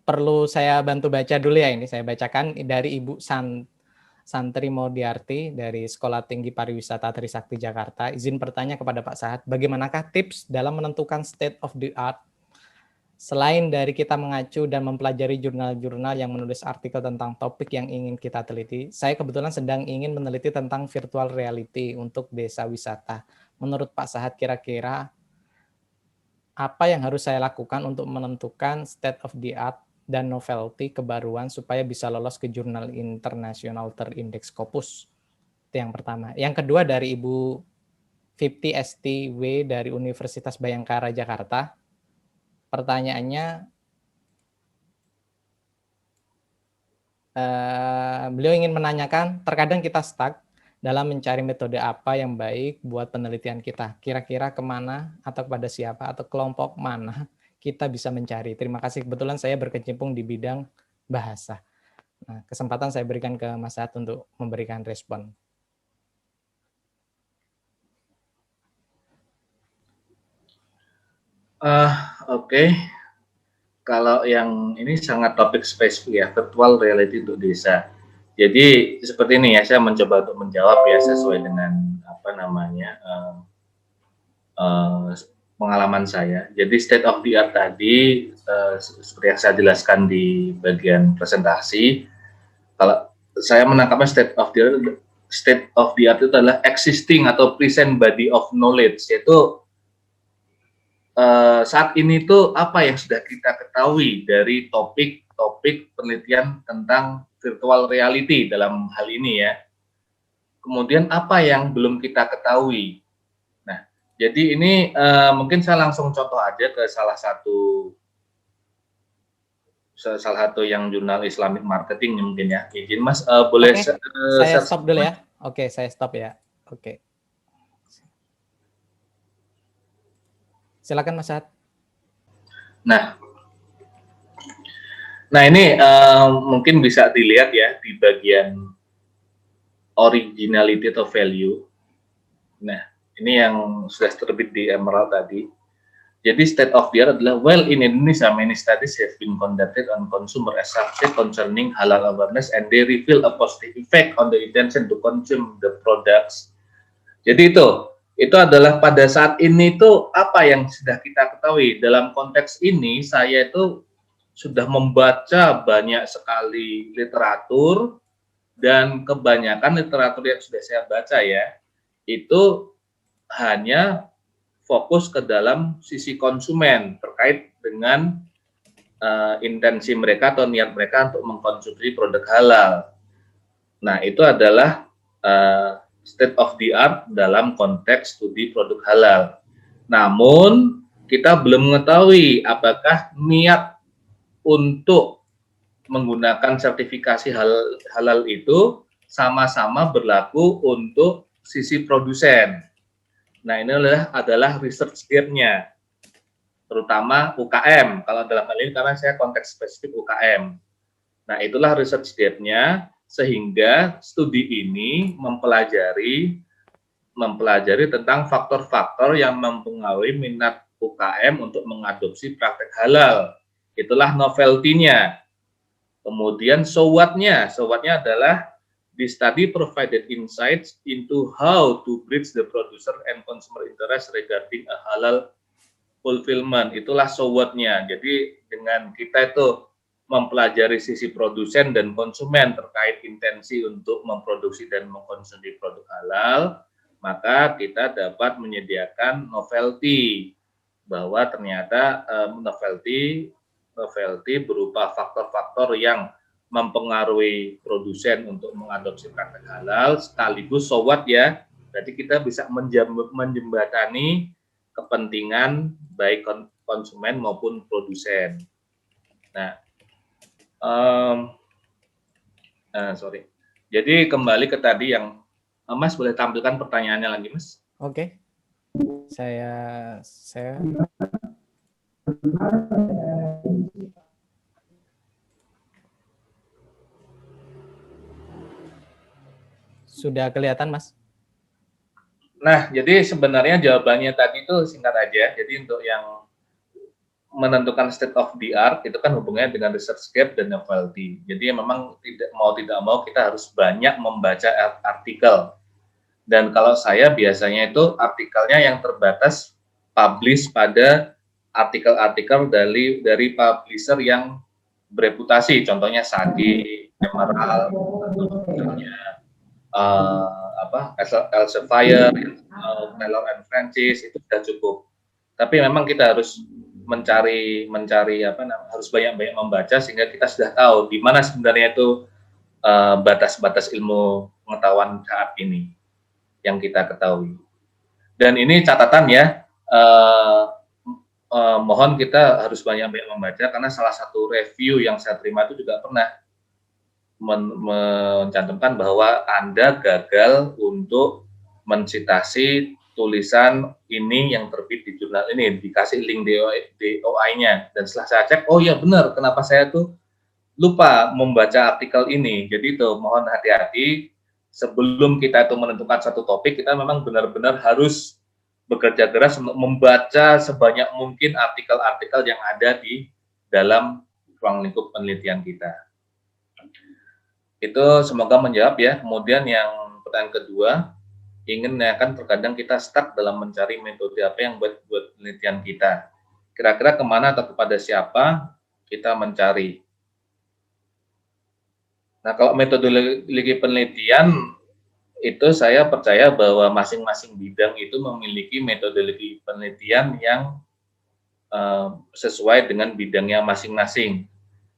perlu saya bantu baca dulu ya ini. Saya bacakan dari Ibu Santri Modiarti dari Sekolah Tinggi Pariwisata Trisakti Jakarta. Izin bertanya kepada Pak Sahat, bagaimanakah tips dalam menentukan state of the art selain dari kita mengacu dan mempelajari jurnal-jurnal yang menulis artikel tentang topik yang ingin kita teliti? Saya kebetulan sedang ingin meneliti tentang virtual reality untuk desa wisata. Menurut Pak Sahat, kira-kira apa yang harus saya lakukan untuk menentukan state of the art dan novelty kebaruan supaya bisa lolos ke jurnal internasional terindeks Scopus? Itu yang pertama. Yang kedua dari Ibu 50 STW dari Universitas Bhayangkara Jakarta. Pertanyaannya, beliau ingin menanyakan, terkadang kita stuck dalam mencari metode apa yang baik buat penelitian kita. Kira-kira kemana atau kepada siapa atau kelompok mana kita bisa mencari. Terima kasih, kebetulan saya berkecimpung di bidang bahasa. Nah, kesempatan saya berikan ke Mas Sahat untuk memberikan respon. Oke. Kalau yang ini sangat topik spesifik ya, virtual reality untuk desa. Jadi seperti ini ya, saya mencoba untuk menjawab ya sesuai dengan apa namanya pengalaman saya. Jadi state of the art tadi seperti yang saya jelaskan di bagian presentasi, kalau saya menangkapnya state of the art itu adalah existing atau present body of knowledge, yaitu saat ini tuh apa yang sudah kita ketahui dari topik penelitian tentang virtual reality dalam hal ini ya. Kemudian apa yang belum kita ketahui. Nah, jadi ini mungkin saya langsung contoh aja ke salah satu yang jurnal Islamic Marketing mungkin ya. Izin Mas, boleh saya stop dulu ya. Oke, saya stop ya. Oke. Silakan Mas Sahat. Nah ini mungkin bisa dilihat ya di bagian originality atau value. Nah ini yang sudah terbit di Emerald tadi. Jadi state of the art adalah, well, in Indonesia many studies have been conducted on consumer acceptance concerning halal awareness and they reveal a positive effect on the intention to consume the products. Jadi itu adalah pada saat ini tuh apa yang sudah kita ketahui. Dalam konteks ini saya itu sudah membaca banyak sekali literatur dan kebanyakan literatur yang sudah saya baca ya itu hanya fokus ke dalam sisi konsumen terkait dengan intensi mereka atau niat mereka untuk mengkonsumsi produk halal. Nah, itu adalah state of the art dalam konteks studi produk halal. Namun kita belum mengetahui apakah niat untuk menggunakan sertifikasi halal itu sama-sama berlaku untuk sisi produsen. Nah, ini adalah research gap-nya, terutama UKM. Kalau dalam hal ini karena saya konteks spesifik UKM. Nah, itulah research gap-nya, sehingga studi ini mempelajari tentang faktor-faktor yang mempengaruhi minat UKM untuk mengadopsi praktek halal. Itulah novelty-nya. Kemudian so what-nya adalah the study provided insights into how to bridge the producer and consumer interest regarding a halal fulfillment. Itulah so what-nya. Jadi dengan kita itu mempelajari sisi produsen dan konsumen terkait intensi untuk memproduksi dan mengkonsumsi produk halal, maka kita dapat menyediakan novelty, bahwa ternyata novelty berupa faktor-faktor yang mempengaruhi produsen untuk mengadopsi praktek halal, sekaligus so what ya, jadi kita bisa menjembatani kepentingan baik konsumen maupun produsen. Nah, sorry. Jadi kembali ke tadi yang Mas boleh tampilkan pertanyaannya lagi, Mas? Oke. Saya sudah kelihatan, Mas? Nah, jadi sebenarnya jawabannya tadi itu singkat aja. Jadi untuk yang menentukan state of the art itu kan hubungannya dengan research gap dan novelty. Jadi memang tidak mau kita harus banyak membaca artikel. Dan kalau saya biasanya itu artikelnya yang terbatas publish pada artikel-artikel dari publisher yang bereputasi, contohnya Sagi, Emerald, Elsevier, Taylor and Francis, itu sudah cukup. Tapi memang kita harus mencari harus banyak-banyak membaca sehingga kita sudah tahu di mana sebenarnya itu batas-batas ilmu pengetahuan saat ini yang kita ketahui. Dan ini catatan ya, mohon kita harus banyak-banyak membaca, karena salah satu review yang saya terima itu juga pernah mencantumkan bahwa Anda gagal untuk mensitasi tulisan ini yang terbit di jurnal ini, dikasih link DOI-nya, dan setelah saya cek, oh ya benar, kenapa saya tuh lupa membaca artikel ini. Jadi itu mohon hati-hati, sebelum kita itu menentukan satu topik, kita memang benar-benar harus bekerja keras untuk membaca sebanyak mungkin artikel-artikel yang ada di dalam ruang lingkup penelitian kita. Itu semoga menjawab ya. Kemudian yang pertanyaan kedua, kan terkadang kita stuck dalam mencari metode apa yang buat penelitian kita. Kira-kira kemana atau kepada siapa kita mencari. Nah, kalau metodologi penelitian itu saya percaya bahwa masing-masing bidang itu memiliki metodologi penelitian yang sesuai dengan bidangnya masing-masing.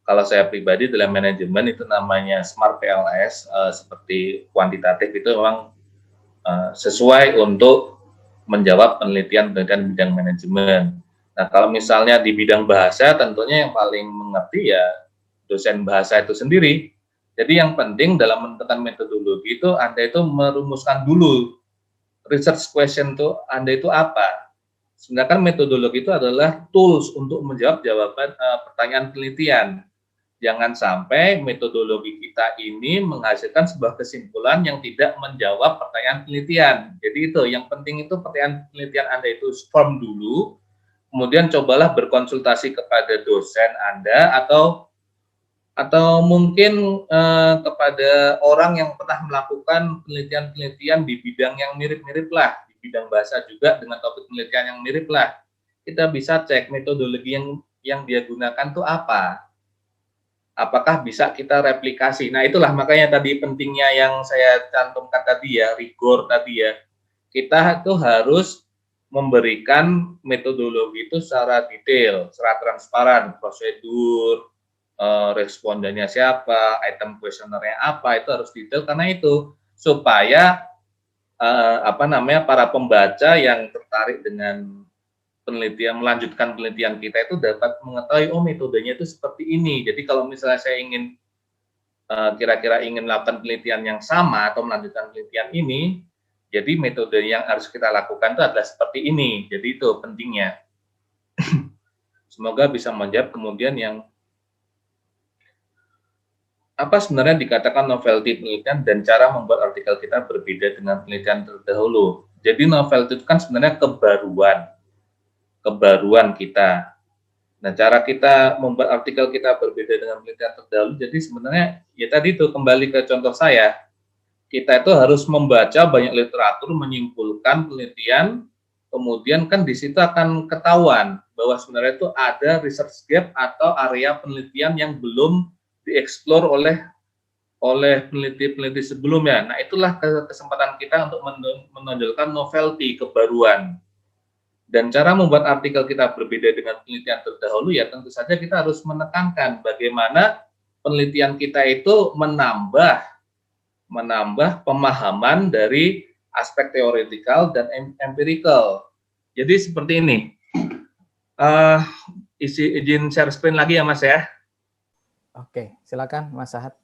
Kalau saya pribadi dalam manajemen itu namanya Smart PLS, seperti kuantitatif itu memang sesuai untuk menjawab penelitian bidang manajemen. Nah, kalau misalnya di bidang bahasa, tentunya yang paling mengerti ya dosen bahasa itu sendiri. Jadi yang penting dalam menentukan metodologi itu Anda itu merumuskan dulu research question itu Anda itu apa. Sebenarnya metodologi itu adalah tools untuk menjawab pertanyaan penelitian. Jangan sampai metodologi kita ini menghasilkan sebuah kesimpulan yang tidak menjawab pertanyaan penelitian. Jadi itu, yang penting itu pertanyaan penelitian Anda itu firm dulu, kemudian cobalah berkonsultasi kepada dosen Anda atau mungkin kepada orang yang pernah melakukan penelitian-penelitian di bidang yang mirip-mirip lah, di bidang bahasa juga dengan topik penelitian yang mirip lah. Kita bisa cek metodologi yang dia gunakan itu apa. Apakah bisa kita replikasi. Nah, itulah makanya tadi pentingnya yang saya cantumkan tadi ya, rigor tadi ya. Kita itu harus memberikan metodologi itu secara detail, secara transparan, prosedur, respondennya siapa, item kuesionernya apa, itu harus detail, karena itu supaya para pembaca yang tertarik dengan penelitian, melanjutkan penelitian kita itu dapat mengetahui, oh metodenya itu seperti ini. Jadi kalau misalnya saya ingin kira-kira ingin melakukan penelitian yang sama atau melanjutkan penelitian ini, jadi metode yang harus kita lakukan itu adalah seperti ini. Jadi itu pentingnya. Semoga bisa menjawab kemudian yang apa sebenarnya dikatakan novelty penelitian dan cara membuat artikel kita berbeda dengan penelitian terdahulu. Jadi novelty itu kan sebenarnya kebaruan kita. Nah, cara kita membuat artikel kita berbeda dengan penelitian terdahulu, jadi sebenarnya ya tadi itu kembali ke contoh saya, kita itu harus membaca banyak literatur, menyimpulkan penelitian, kemudian kan di situ akan ketahuan bahwa sebenarnya itu ada research gap atau area penelitian yang belum dieksplor oleh peneliti-peneliti sebelumnya. Nah, itulah kesempatan kita untuk menonjolkan novelty, kebaruan. Dan cara membuat artikel kita berbeda dengan penelitian terdahulu ya tentu saja kita harus menekankan bagaimana penelitian kita itu menambah pemahaman dari aspek teoretikal dan empirical. Jadi seperti ini. Izin share screen lagi ya Mas ya. Oke, silakan Mas Sahat.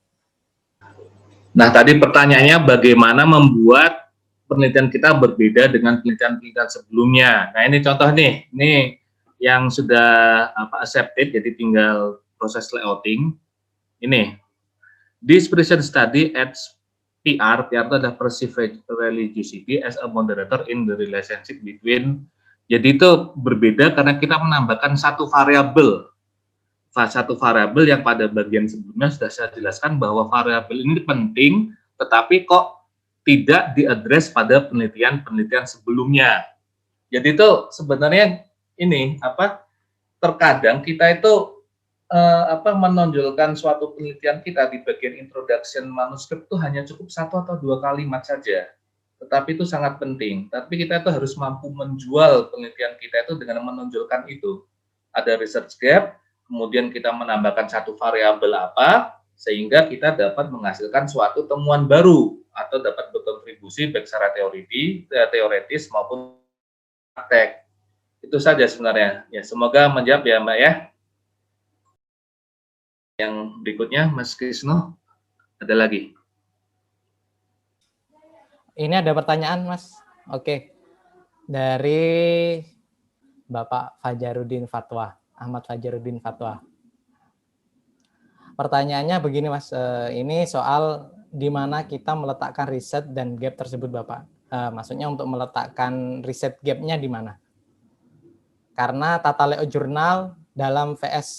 Nah, tadi pertanyaannya bagaimana membuat penelitian kita berbeda dengan penelitian-penelitian sebelumnya. Nah, ini contoh nih, ini yang sudah accepted, jadi tinggal proses layouting. Ini, this present study adds PR itu adalah perceived religiosity as a moderator in the relationship between. Jadi itu berbeda karena kita menambahkan satu variabel yang pada bagian sebelumnya sudah saya jelaskan bahwa variabel ini penting, tetapi kok tidak diadres pada penelitian sebelumnya. Jadi itu sebenarnya ini terkadang kita itu menonjolkan suatu penelitian kita di bagian introduction manuskrip itu hanya cukup 1 atau 2 kalimat saja. Tetapi itu sangat penting. Tapi kita itu harus mampu menjual penelitian kita itu dengan menonjolkan itu. Ada research gap, kemudian kita menambahkan satu variabel sehingga kita dapat menghasilkan suatu temuan baru atau dapat berkontribusi baik secara teoretis maupun praktek. Itu saja sebenarnya. Ya, semoga menjawab ya Mbak ya. Yang berikutnya Mas Krisno, ada lagi? Ini ada pertanyaan Mas. Oke. Dari Bapak Fajarudin Fatwa. Ahmad Fajarudin Fatwa. Pertanyaannya begini Mas, ini soal di mana kita meletakkan riset dan gap tersebut Bapak. Maksudnya untuk meletakkan riset gapnya di mana? Karena tata layout jurnal dalam VS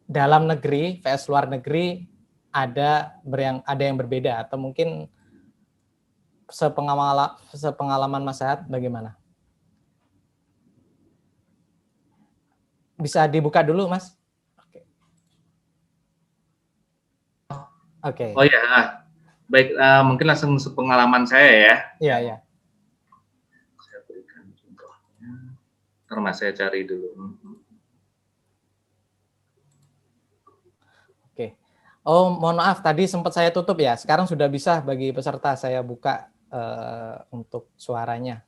dalam negeri, VS luar negeri ada yang berbeda atau mungkin sepengalaman Mas Sahat bagaimana? Bisa dibuka dulu, Mas? Oke. Oh ya, baik, mungkin langsung sepengalaman saya ya. Iya, iya. Saya berikan contohnya. Ntar Mas saya cari dulu. Oke. Oh, mohon maaf, tadi sempat saya tutup ya. Sekarang sudah bisa bagi peserta saya buka untuk suaranya.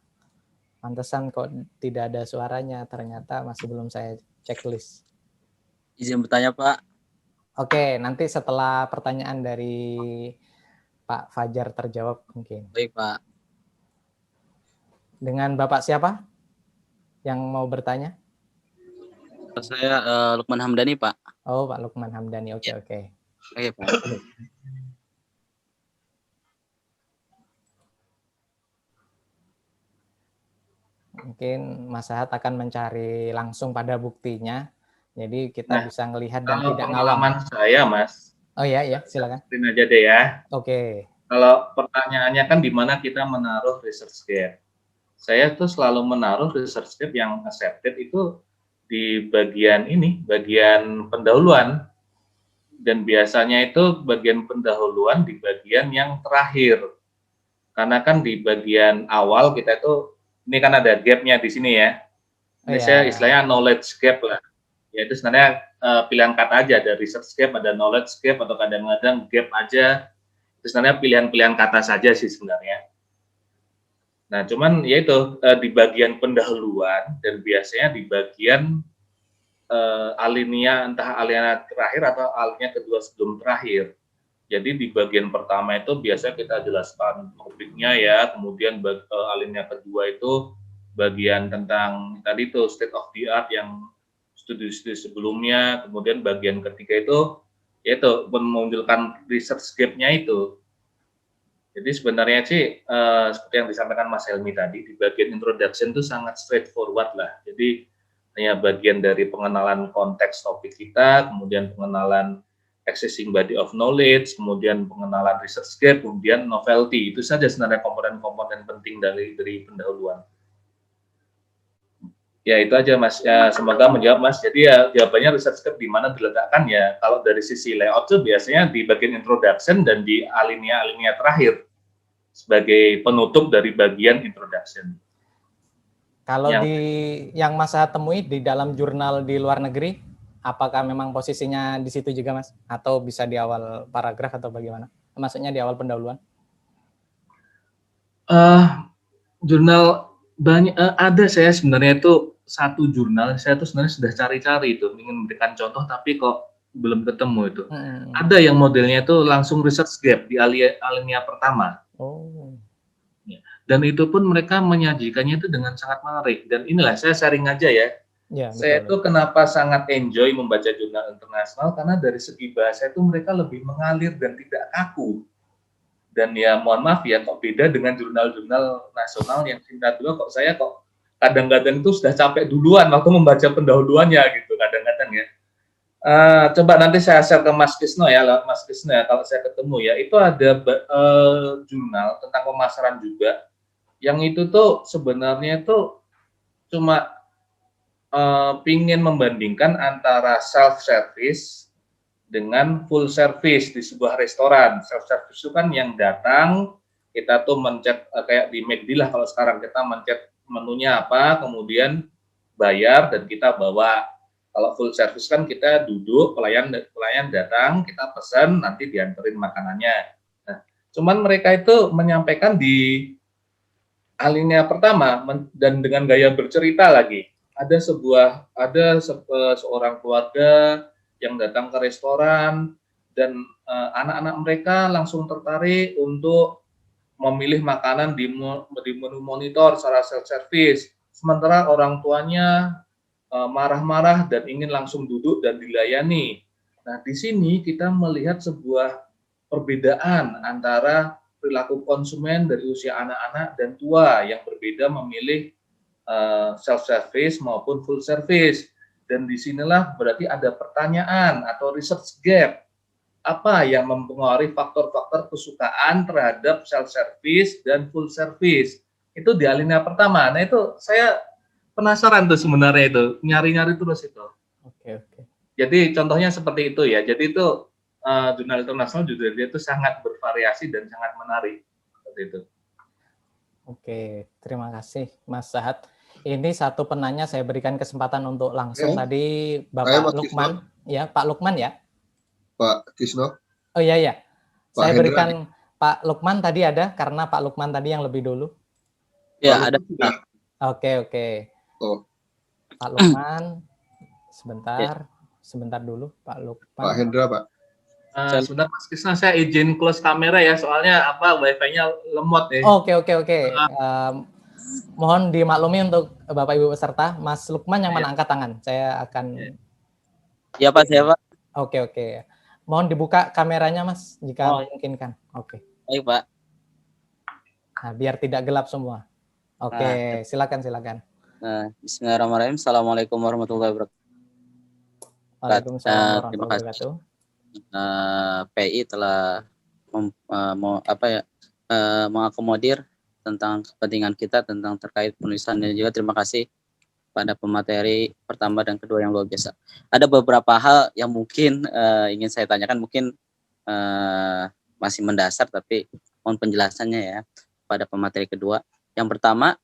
Pantesan kok tidak ada suaranya, ternyata masih belum saya checklist. Izin bertanya, Pak. Oke, nanti setelah pertanyaan dari Pak Fajar terjawab mungkin. Baik, Pak. Dengan Bapak siapa yang mau bertanya? Saya Lukman Hamdani, Pak. Oh, Pak Lukman Hamdani. Oke, Ya. oke. Oke, Pak. Mungkin Mas Sahat akan mencari langsung pada buktinya. Jadi kita bisa melihat dan tidak ngawang. Pengalaman saya, Mas. Oh ya, ya, silakan. Screen aja deh ya. Oke. Kalau pertanyaannya kan di mana kita menaruh research gap. Saya tuh selalu menaruh research gap yang accepted itu di bagian ini, bagian pendahuluan. Dan biasanya itu bagian pendahuluan di bagian yang terakhir. Karena kan di bagian awal kita itu, ini kan ada gap-nya di sini ya. Ini saya istilahnya knowledge gap lah. Ya itu sebenarnya pilihan kata aja, ada research gap, ada knowledge gap, atau kadang-kadang gap aja. sebenarnya pilihan-pilihan kata saja sih sebenarnya. Nah, cuman ya itu di bagian pendahuluan dan biasanya di bagian alinea, entah alinea terakhir atau alinea kedua sebelum terakhir. Jadi di bagian pertama itu biasa kita jelaskan topiknya ya, kemudian alinea kedua itu bagian tentang tadi itu state of the art yang studi-studi sebelumnya, kemudian bagian ketiga itu yaitu memunculkan research gap-nya itu. Jadi sebenarnya sih seperti yang disampaikan Mas Helmi tadi, di bagian introduction itu sangat straightforward lah. Jadi hanya bagian dari pengenalan konteks topik kita, kemudian pengenalan existing body of knowledge, kemudian pengenalan research gap, kemudian novelty. Itu saja sebenarnya komponen-komponen penting dari pendahuluan. Ya itu aja Mas, ya semoga menjawab Mas. Jadi ya jawabannya research gap di mana diletakkan ya. Kalau dari sisi layout tuh biasanya di bagian introduction dan di alinea terakhir sebagai penutup dari bagian introduction. Kalau yang Mas temui di dalam jurnal di luar negeri, apakah memang posisinya di situ juga Mas? Atau bisa di awal paragraf atau bagaimana? Maksudnya di awal pendahuluan? Jurnal banyak ada saya sebenarnya itu satu jurnal saya tuh sebenarnya sudah cari-cari itu ingin memberikan contoh tapi kok belum ketemu itu. Ada yang modelnya itu langsung research gap di alinea pertama. Oh. Dan itu pun mereka menyajikannya itu dengan sangat menarik. Dan inilah saya sharing aja ya. Saya itu kenapa sangat enjoy membaca jurnal internasional karena dari segi bahasa itu mereka lebih mengalir dan tidak kaku. Dan ya mohon maaf ya kok beda dengan jurnal-jurnal nasional yang singkat dulu kok saya kok kadang-kadang itu sudah capek duluan waktu membaca pendahuluannya gitu kadang-kadang ya. Coba nanti saya share ke Mas Krisno ya, Mas Krisno ya kalau saya ketemu ya itu ada jurnal tentang pemasaran juga yang itu tuh sebenarnya itu cuma pingin membandingkan antara self service dengan full service di sebuah restoran. Self service itu kan yang datang kita tuh mencet kayak di McD lah kalau sekarang kita mencet menunya apa, kemudian bayar dan kita bawa. Kalau full service kan kita duduk, pelayan datang, kita pesan, nanti dianterin makanannya. Nah, cuman mereka itu menyampaikan di alinea pertama dan dengan gaya bercerita lagi. Ada seorang keluarga yang datang ke restoran dan anak-anak mereka langsung tertarik untuk memilih makanan di menu monitor secara self service. Sementara orang tuanya marah-marah dan ingin langsung duduk dan dilayani. Nah, di sini kita melihat sebuah perbedaan antara perilaku konsumen dari usia anak-anak dan tua yang berbeda memilih self service maupun full service. Dan disinilah berarti ada pertanyaan atau research gap. Apa yang mempengaruhi faktor-faktor kesukaan terhadap self service dan full service? Itu di alinea pertama. Nah, itu saya penasaran tuh sebenarnya itu, nyari-nyari terus itu. Oke. Jadi contohnya seperti itu ya. Jadi itu jurnal internasional juga dia itu sangat bervariasi dan sangat menarik seperti itu. Oke, terima kasih Mas Sahat. Ini satu penanya saya berikan kesempatan untuk langsung tadi Bapak Lukman. Ya, Pak Lukman ya. Pak Kisno. Oh iya. Pak Saya Hendra. berikan Pak Lukman tadi ada karena Pak Lukman tadi yang lebih dulu. Ya, ada. Oke. Oh. Pak Lukman, sebentar dulu Pak Lukman. Pak Hendra, Pak. Sebentar Mas Krisna, saya izin close kamera ya, soalnya wifi-nya lemot ya. Oke. Mohon dimaklumi untuk Bapak Ibu peserta, Mas Lukman yang mana angkat tangan. Saya akan. Ya Pak, saya Pak. Oke. Mohon dibuka kameranya Mas, jika memungkinkan. Oke. Baik Pak. Nah, biar tidak gelap semua. Oke, silakan. Bismillahirrahmanirrahim. Assalamualaikum warahmatullahi wabarakatuh. Waalaikumsalam warahmatullahi wabarakatuh. PI telah mengakomodir tentang kepentingan kita tentang terkait penulisan dan juga terima kasih pada pemateri pertama dan kedua yang luar biasa. Ada beberapa hal yang mungkin ingin saya tanyakan, mungkin masih mendasar tapi mohon penjelasannya ya pada pemateri kedua. Yang pertama,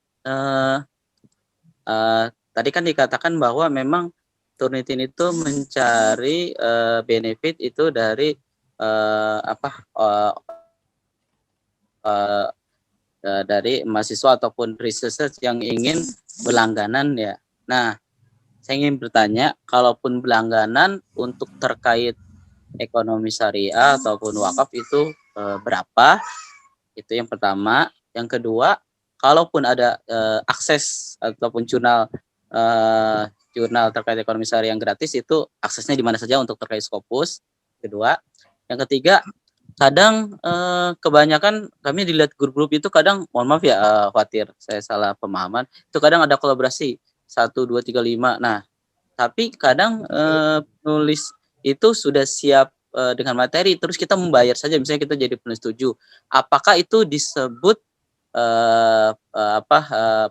tadi kan dikatakan bahwa memang Turnitin itu mencari benefit itu dari dari mahasiswa ataupun researcher yang ingin berlangganan ya. Nah, saya ingin bertanya, kalaupun berlangganan untuk terkait ekonomi syariah ataupun wakaf itu berapa? Itu yang pertama. Yang kedua, kalaupun ada akses ataupun jurnal terkait ekonomi syariah yang gratis, itu aksesnya di mana saja untuk terkait Scopus. Kedua, yang ketiga, kadang kebanyakan kami dilihat grup-grup itu kadang, mohon maaf ya, khawatir saya salah pemahaman, itu kadang ada kolaborasi 1, 2, 3, 5. Nah, tapi kadang penulis itu sudah siap dengan materi, terus kita membayar saja, misalnya kita jadi penulis 7. Apakah itu disebut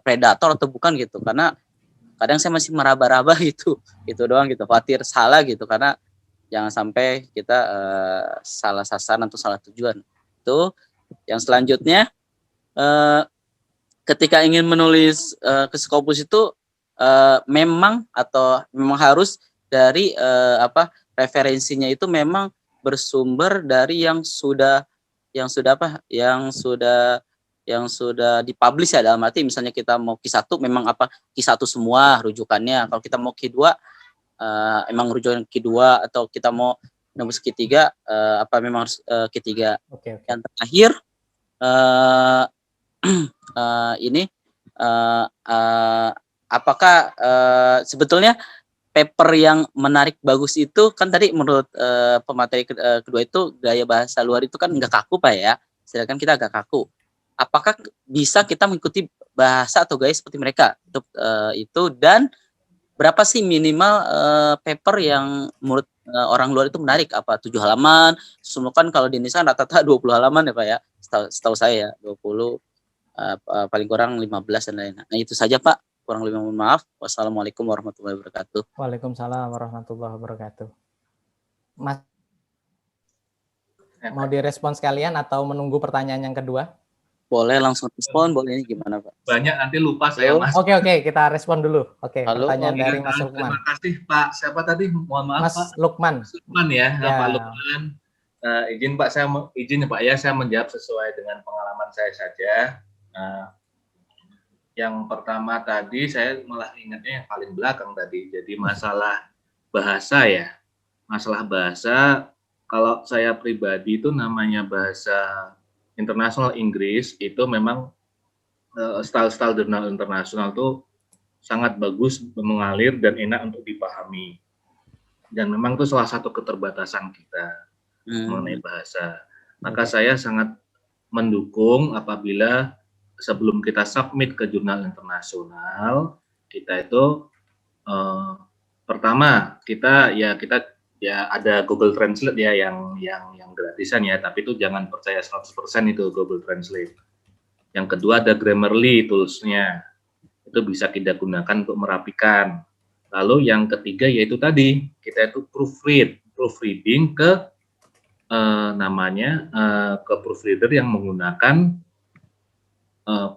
predator atau bukan gitu? Karena kadang saya masih meraba-raba gitu, itu doang gitu, khawatir salah gitu, karena jangan sampai kita salah sasaran atau salah tujuan. Itu yang selanjutnya, ketika ingin menulis ke Scopus itu memang harus dari referensinya itu memang bersumber dari yang sudah dipublish ya, dalam arti misalnya kita mau Q1 memang Q1 semua rujukannya. Kalau kita mau Q2 emang rujukan Q2, atau kita mau nembus Q3 memang harus Q3. Oke. Yang terakhir ini apakah sebetulnya paper yang menarik bagus itu kan tadi menurut pemateri kedua itu gaya bahasa luar itu kan nggak kaku Pak ya, sedangkan kita agak kaku. Apakah bisa kita mengikuti bahasa atau gaya seperti mereka itu, dan berapa sih minimal paper yang menurut orang luar itu menarik? Apa 7 halaman? Semua kan kalau di Indonesia rata-rata 20 halaman ya Pak ya, setahu saya 20, paling kurang 15 dan lain-lain. Nah itu saja Pak, kurang lebih mohon maaf. Wassalamualaikum warahmatullahi wabarakatuh. Waalaikumsalam warahmatullahi wabarakatuh. Mas, mau direspon sekalian atau menunggu pertanyaan yang kedua? Boleh langsung respon, boleh, ini gimana Pak? Banyak nanti lupa saya, Mas. Oke, kita respon dulu. Oke, Halo, pertanyaan dari Mas Lukman. Terima kasih Pak. Siapa tadi? Mohon maaf Mas Pak. Lukman. Mas Lukman ya, Ya. Pak Lukman. Izin Pak, izin ya Pak ya, saya menjawab sesuai dengan pengalaman saya saja. Yang pertama tadi saya malah ingatnya yang paling belakang tadi. Jadi masalah bahasa ya. Masalah bahasa, kalau saya pribadi itu namanya bahasa internasional Inggris, itu memang style-style jurnal internasional itu sangat bagus, mengalir dan enak untuk dipahami. Dan memang itu salah satu keterbatasan kita mengenai bahasa. Maka saya sangat mendukung apabila sebelum kita submit ke jurnal internasional, kita itu pertama kita ada Google Translate ya yang gratisan ya, tapi itu jangan percaya 100% itu Google Translate. Yang kedua ada Grammarly toolsnya, itu bisa kita gunakan untuk merapikan. Lalu yang ketiga yaitu tadi kita itu proofreading ke ke proofreader yang menggunakan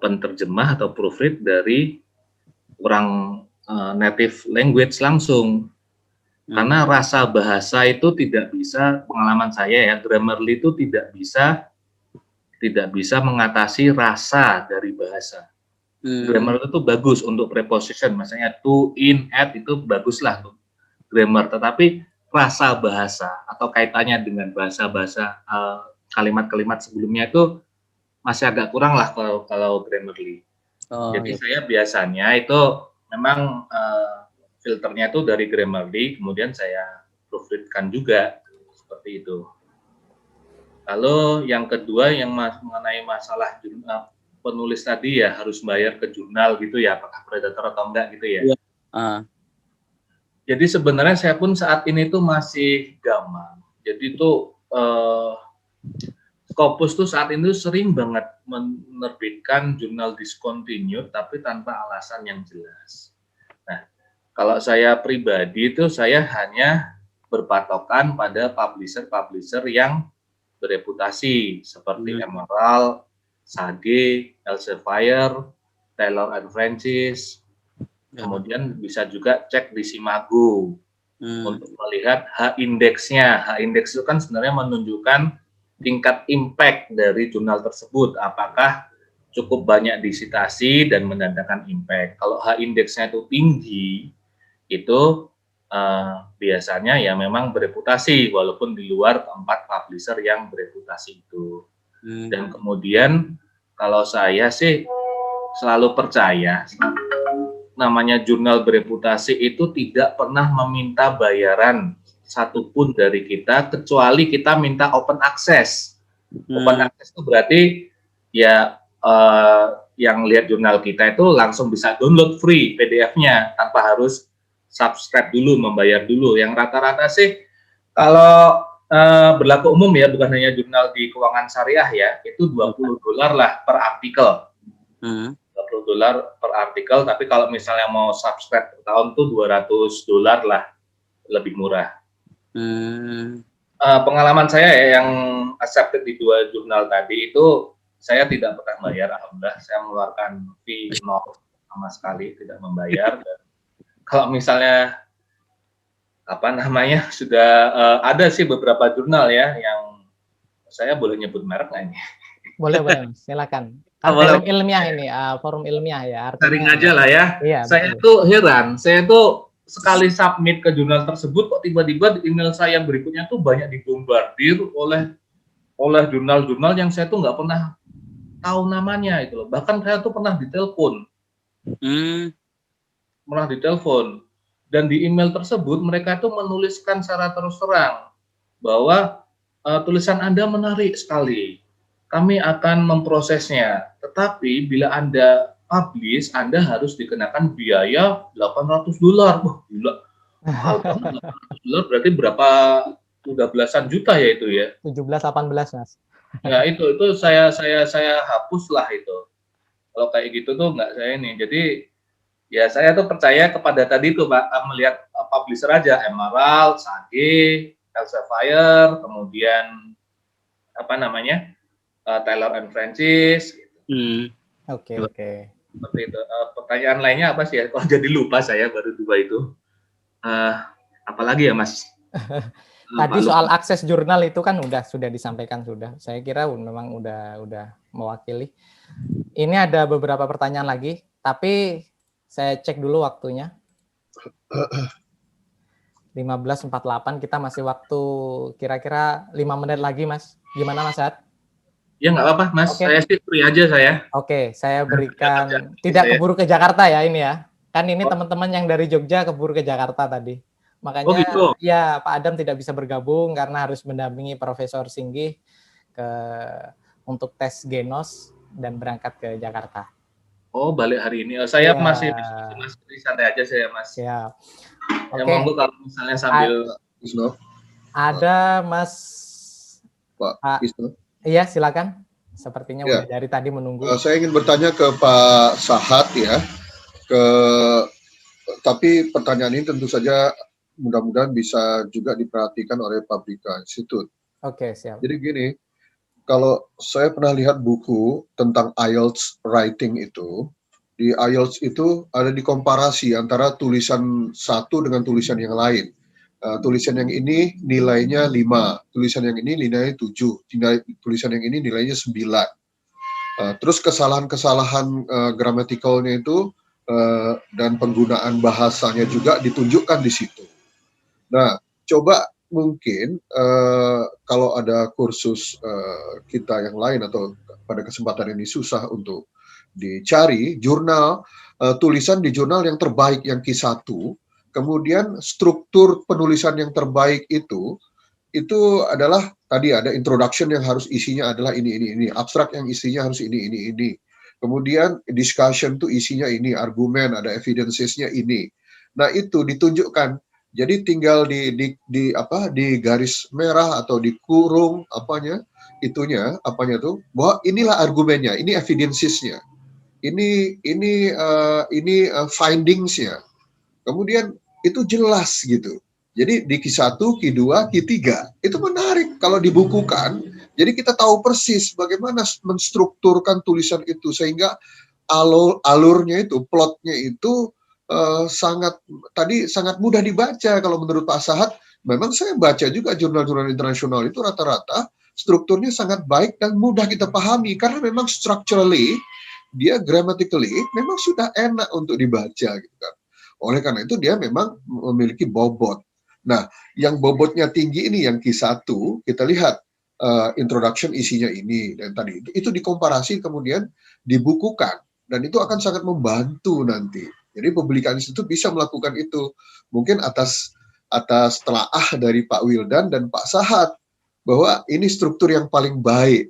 penterjemah atau proofread dari orang native language langsung. Karena rasa bahasa itu tidak bisa, pengalaman saya ya, Grammarly itu tidak bisa mengatasi rasa dari bahasa. Grammar itu bagus untuk preposition, misalnya to, in, at, itu baguslah tuh grammar. Tetapi rasa bahasa atau kaitannya dengan bahasa-bahasa kalimat-kalimat sebelumnya itu masih agak kurang lah kalau Grammarly. Jadi saya biasanya itu memang filternya itu dari Grammarly, kemudian saya proofreadkan juga seperti itu. Lalu yang kedua yang mengenai masalah penulis tadi ya harus bayar ke jurnal gitu ya, apakah predator atau enggak gitu ya. Jadi sebenarnya saya pun saat ini tuh masih gamang. Jadi tuh Scopus tuh saat ini tuh sering banget menerbitkan jurnal discontinued tapi tanpa alasan yang jelas. Nah, kalau saya pribadi itu saya hanya berpatokan pada publisher yang bereputasi seperti Emerald, Sage, Elsevier, Taylor & Francis. Kemudian bisa juga cek di Simago untuk melihat H-indeksnya. H-indeks itu kan sebenarnya menunjukkan tingkat impact dari jurnal tersebut, apakah cukup banyak disitasi dan mendatangkan impact. Kalau H-indeksnya itu tinggi, itu biasanya ya memang bereputasi, walaupun di luar keempat publisher yang bereputasi itu. Dan kemudian kalau saya sih selalu percaya, namanya jurnal bereputasi itu tidak pernah meminta bayaran satupun dari kita, kecuali kita minta open access. Open access itu berarti ya yang lihat jurnal kita itu langsung bisa download free PDF-nya tanpa harus subscribe dulu, membayar dulu. Yang rata-rata sih kalau berlaku umum ya, bukan hanya jurnal di keuangan syariah ya, itu $20 lah per artikel. $20 per artikel, tapi kalau misalnya mau subscribe per tahun tuh $200 lah, lebih murah. Pengalaman saya ya yang accepted di 2 jurnal tadi itu, saya tidak pernah bayar, alhamdulillah. Saya mengeluarkan fee nol sama sekali, tidak membayar. Dan kalau misalnya apa namanya sudah ada sih beberapa jurnal ya yang saya boleh nyebut merek nggak ini? Boleh, Mas, silakan. Kan Boleh. ilmiah ini, forum ilmiah ya. Sharing aja lah ya. Iya, saya tuh heran, saya tuh sekali submit ke jurnal tersebut kok tiba-tiba di email saya berikutnya tuh banyak dibombardir oleh jurnal-jurnal yang saya tuh nggak pernah tahu namanya itu loh. Bahkan saya tuh pernah ditelepon. Dan di email tersebut mereka tuh menuliskan secara terus terang bahwa tulisan Anda menarik sekali. Kami akan memprosesnya. Tetapi bila Anda publish, Anda harus dikenakan biaya $800. Wah, gila. $800 berarti berapa? Udah belasan juta ya itu ya. 17-18, Mas. Ya itu saya hapus lah itu. Kalau kayak gitu tuh nggak saya ini. Jadi ya saya tuh percaya kepada tadi tuh Pak, melihat publisher aja, Emerald, Sage, Elsevier, kemudian apa namanya Taylor and Francis. Oke. Seperti itu. Pertanyaan lainnya apa sih ya? Kalau jadi lupa saya baru 2 itu. Apalagi ya Mas? Tadi soal akses jurnal itu kan sudah disampaikan sudah. Saya kira memang udah mewakili. Ini ada beberapa pertanyaan lagi, tapi saya cek dulu waktunya. 15.48, kita masih waktu kira-kira 5 menit lagi, Mas. Gimana Mas Saad? Ya nggak apa-apa Mas, saya sih free aja saya. Oke, saya berikan, tidak keburu ke Jakarta ya ini ya. Kan ini teman-teman yang dari Jogja keburu ke Jakarta tadi. Makanya gitu. Ya Pak Adam tidak bisa bergabung karena harus mendampingi Profesor Singgih untuk tes Genos dan berangkat ke Jakarta. Oh, balik hari ini. Saya masih santai aja saya Mas. Ya. Yang monggo kalau misalnya sambil ada Mas Pak Isno. Iya, silakan. Sepertinya udah dari tadi menunggu. Saya ingin bertanya ke Pak Sahat ya. Tapi pertanyaan ini tentu saja mudah-mudahan bisa juga diperhatikan oleh Publica Institute. Oke, siap. Jadi gini, kalau saya pernah lihat buku tentang IELTS writing itu, di IELTS itu ada dikomparasi antara tulisan satu dengan tulisan yang lain. Tulisan yang ini nilainya 5, tulisan yang ini nilainya 7, tulisan yang ini nilainya 9. Terus kesalahan-kesalahan gramatikalnya itu dan penggunaan bahasanya juga ditunjukkan di situ. Nah, coba mungkin kalau ada kursus kita yang lain atau pada kesempatan ini susah untuk dicari jurnal, tulisan di jurnal yang terbaik yang Q1, kemudian struktur penulisan yang terbaik itu adalah tadi ada introduction yang harus isinya adalah ini, abstrak yang isinya harus ini. Kemudian discussion tuh isinya ini, argumen, ada evidences-nya ini. Nah, itu ditunjukkan. Jadi tinggal di garis merah atau di kurung apanya tuh bahwa inilah argumennya, ini evidences-nya. Ini findings-nya. Kemudian itu jelas gitu. Jadi di Q1, Q2, Q3 itu menarik kalau dibukukan. Jadi kita tahu persis bagaimana menstrukturkan tulisan itu sehingga alurnya itu, plotnya itu sangat mudah dibaca. Kalau menurut Pak Sahat, memang saya baca juga jurnal-jurnal internasional itu rata-rata strukturnya sangat baik dan mudah kita pahami karena memang structurally dia grammatically memang sudah enak untuk dibaca gitu kan. Oleh karena itu dia memang memiliki bobot. Nah, yang bobotnya tinggi ini yang Q1 kita lihat introduction isinya ini dan tadi itu dikomparasi kemudian dibukukan dan itu akan sangat membantu nanti. Jadi publikanis itu bisa melakukan itu mungkin atas telaah dari Pak Wildan dan Pak Sahat bahwa ini struktur yang paling baik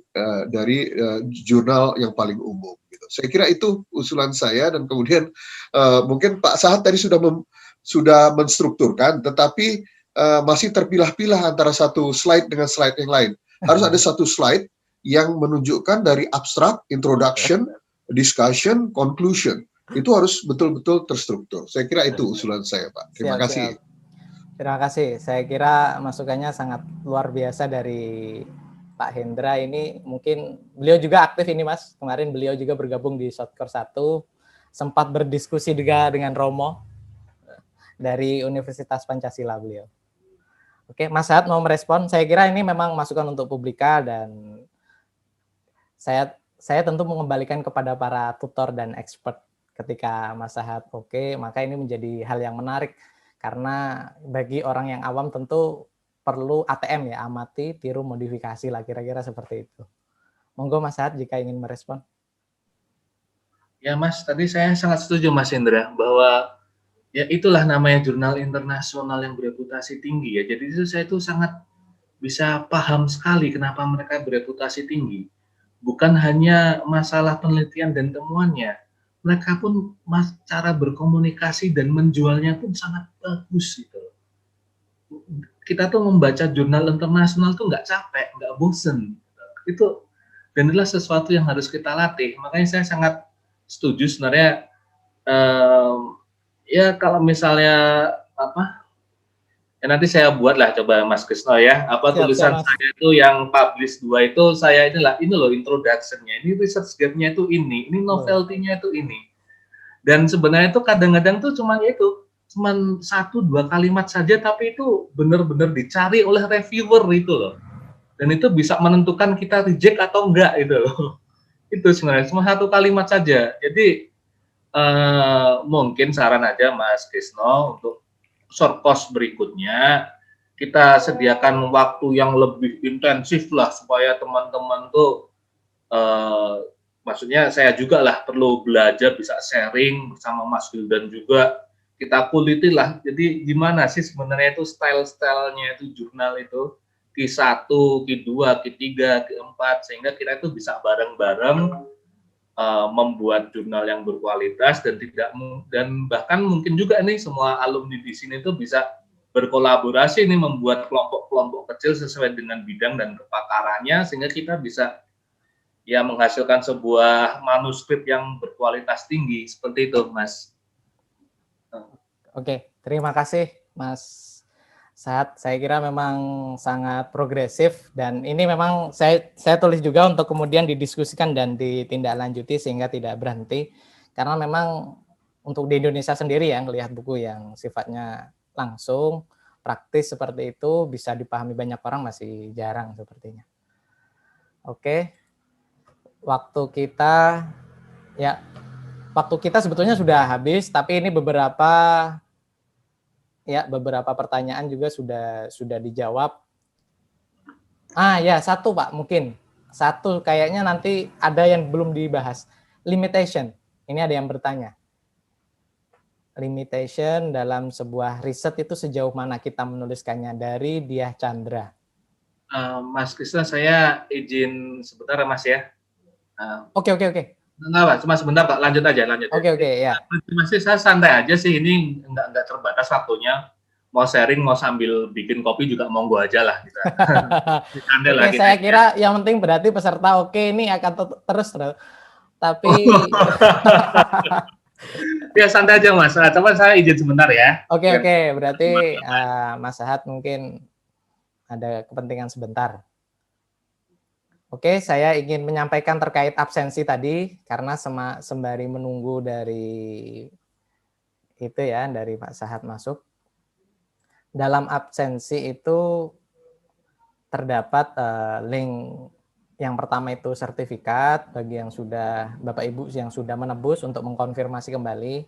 dari jurnal yang paling umum. Gitu. Saya kira itu usulan saya dan kemudian mungkin Pak Sahat tadi sudah menstrukturkan, tetapi masih terpilah-pilah antara satu slide dengan slide yang lain. Harus ada satu slide yang menunjukkan dari abstrak, introduction, discussion, conclusion. Itu harus betul-betul terstruktur. Saya kira itu usulan saya, Pak. Terima kasih. Siap. Terima kasih. Saya kira masukannya sangat luar biasa dari Pak Hendra ini. Mungkin beliau juga aktif ini, Mas. Kemarin beliau juga bergabung di Shortcourse 1, sempat berdiskusi juga dengan Romo dari Universitas Pancasila beliau. Oke, Mas Sahat mau merespon. Saya kira ini memang masukan untuk publika dan saya tentu mengembalikan kepada para tutor dan expert ketika Mas Sahat oke, maka ini menjadi hal yang menarik. Karena bagi orang yang awam tentu perlu ATM ya, amati, tiru, modifikasi lah, kira-kira seperti itu. Monggo Mas Sahat jika ingin merespon. Ya Mas, tadi saya sangat setuju Mas Hendra bahwa ya itulah namanya jurnal internasional yang bereputasi tinggi ya. Jadi itu saya tuh sangat bisa paham sekali kenapa mereka bereputasi tinggi. Bukan hanya masalah penelitian dan temuannya, mereka pun cara berkomunikasi dan menjualnya pun sangat bagus gitu. Kita tuh membaca jurnal internasional tuh nggak capek, nggak bosen. Itu dan inilah sesuatu yang harus kita latih. Makanya saya sangat setuju sebenarnya. Ya kalau misalnya apa? Ya nanti saya buatlah coba Mas Krisno ya. Tulisan saya itu yang publish 2 itu saya ini loh introduction-nya. Ini research gap-nya itu ini novelty-nya itu ini. Dan sebenarnya itu kadang-kadang tuh cuman 1-2 kalimat saja tapi itu benar-benar dicari oleh reviewer itu loh. Dan itu bisa menentukan kita reject atau enggak itu loh. Itu sebenarnya cuma 1 kalimat saja. Jadi mungkin saran aja Mas Krisno untuk short course berikutnya kita sediakan waktu yang lebih intensif lah supaya teman-teman tuh maksudnya saya juga lah perlu belajar bisa sharing bersama Mas Wildan juga kita kuliti lah. Jadi gimana sih sebenarnya itu style-stylenya itu jurnal itu Q1, Q2, Q3, Q4 sehingga kita itu bisa bareng-bareng membuat jurnal yang berkualitas dan bahkan mungkin juga nih semua alumni di sini tuh bisa berkolaborasi nih membuat kelompok-kelompok kecil sesuai dengan bidang dan kepakarannya sehingga kita bisa ya menghasilkan sebuah manuskrip yang berkualitas tinggi seperti itu Mas. Oke, terima kasih Mas Sahat. Saya kira memang sangat progresif dan ini memang saya tulis juga untuk kemudian didiskusikan dan ditindaklanjuti sehingga tidak berhenti karena memang untuk di Indonesia sendiri ya melihat buku yang sifatnya langsung praktis seperti itu bisa dipahami banyak orang masih jarang sepertinya. Oke, waktu kita sebetulnya sudah habis tapi ini beberapa pertanyaan juga sudah dijawab. Ya, satu Pak, mungkin. Satu kayaknya nanti ada yang belum dibahas. Limitation. Ini ada yang bertanya. Limitation dalam sebuah riset itu sejauh mana kita menuliskannya? Dari Diah Chandra. Mas Krisna, saya izin sebentar ya Mas ya. Oke. Enggak Pak, cuma sebentar Pak, lanjut aja. Oke, ya. Masih saya santai aja sih, ini enggak terbatas waktunya. Mau sharing, mau sambil bikin kopi juga monggo aja lah. Gitu. Oke, saya kira yang penting berarti peserta ini akan terus. Tapi... Ya santai aja Mas, coba saya izin sebentar ya. Oke, berarti Mas Sahat mungkin ada kepentingan sebentar. Oke, saya ingin menyampaikan terkait absensi tadi, karena sembari menunggu dari Pak Sahat masuk. Dalam absensi itu terdapat link yang pertama itu sertifikat bagi yang sudah Bapak Ibu yang sudah menebus untuk mengkonfirmasi kembali.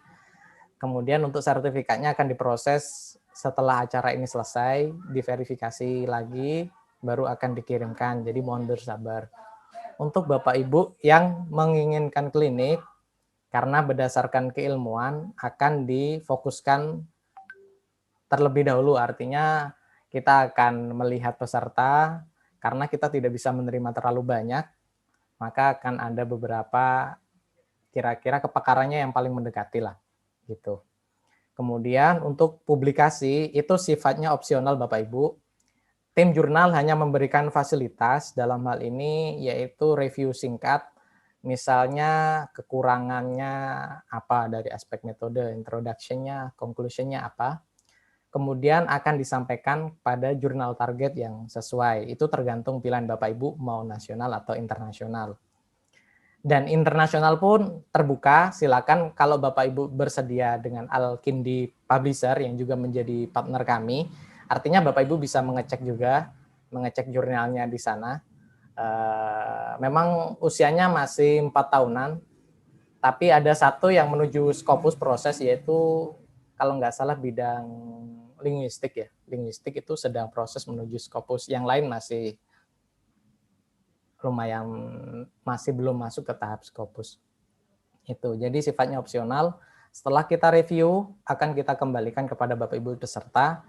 Kemudian untuk sertifikatnya akan diproses setelah acara ini selesai, diverifikasi lagi, baru akan dikirimkan. Jadi mohon bersabar. Untuk Bapak Ibu yang menginginkan klinik, karena berdasarkan keilmuan akan difokuskan terlebih dahulu, artinya kita akan melihat peserta, karena kita tidak bisa menerima terlalu banyak, maka akan ada beberapa kira-kira kepakarannya yang paling mendekati lah, gitu. Kemudian untuk publikasi itu sifatnya opsional Bapak Ibu. Tim jurnal hanya memberikan fasilitas dalam hal ini yaitu review singkat, misalnya kekurangannya apa dari aspek metode, introduction-nya, conclusion-nya apa. Kemudian akan disampaikan pada jurnal target yang sesuai. Itu tergantung pilihan Bapak Ibu mau nasional atau internasional. Dan internasional pun terbuka, silakan kalau Bapak Ibu bersedia dengan Al-Kindi Publisher yang juga menjadi partner kami, artinya Bapak Ibu bisa mengecek juga, mengecek jurnalnya di sana. Memang usianya masih 4 tahunan, tapi ada satu yang menuju Scopus proses yaitu kalau nggak salah bidang linguistik ya. Linguistik itu sedang proses menuju Scopus, yang lain masih lumayan masih belum masuk ke tahap Scopus. Itu. Jadi sifatnya opsional. Setelah kita review akan kita kembalikan kepada Bapak Ibu peserta.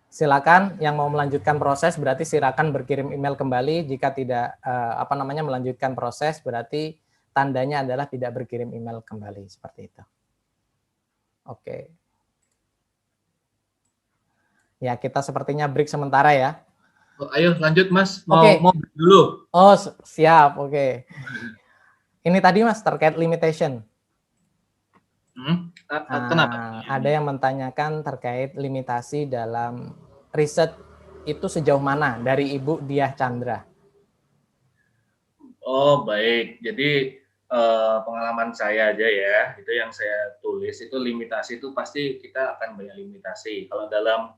Silakan yang mau melanjutkan proses berarti silakan berkirim email kembali. Jika tidak melanjutkan proses berarti tandanya adalah tidak berkirim email kembali seperti itu. Oke. Ya, kita sepertinya break sementara ya. Oh, ayo lanjut Mas, mau Oke. mau break dulu. Oh, siap. Oke. Ini tadi Mas terkait limitation. Kenapa? Ada yang menanyakan terkait limitasi dalam riset itu sejauh mana dari Ibu Diah Chandra. Oh, baik. Jadi pengalaman saya aja ya, itu yang saya tulis itu limitasi itu pasti kita akan banyak limitasi. Kalau dalam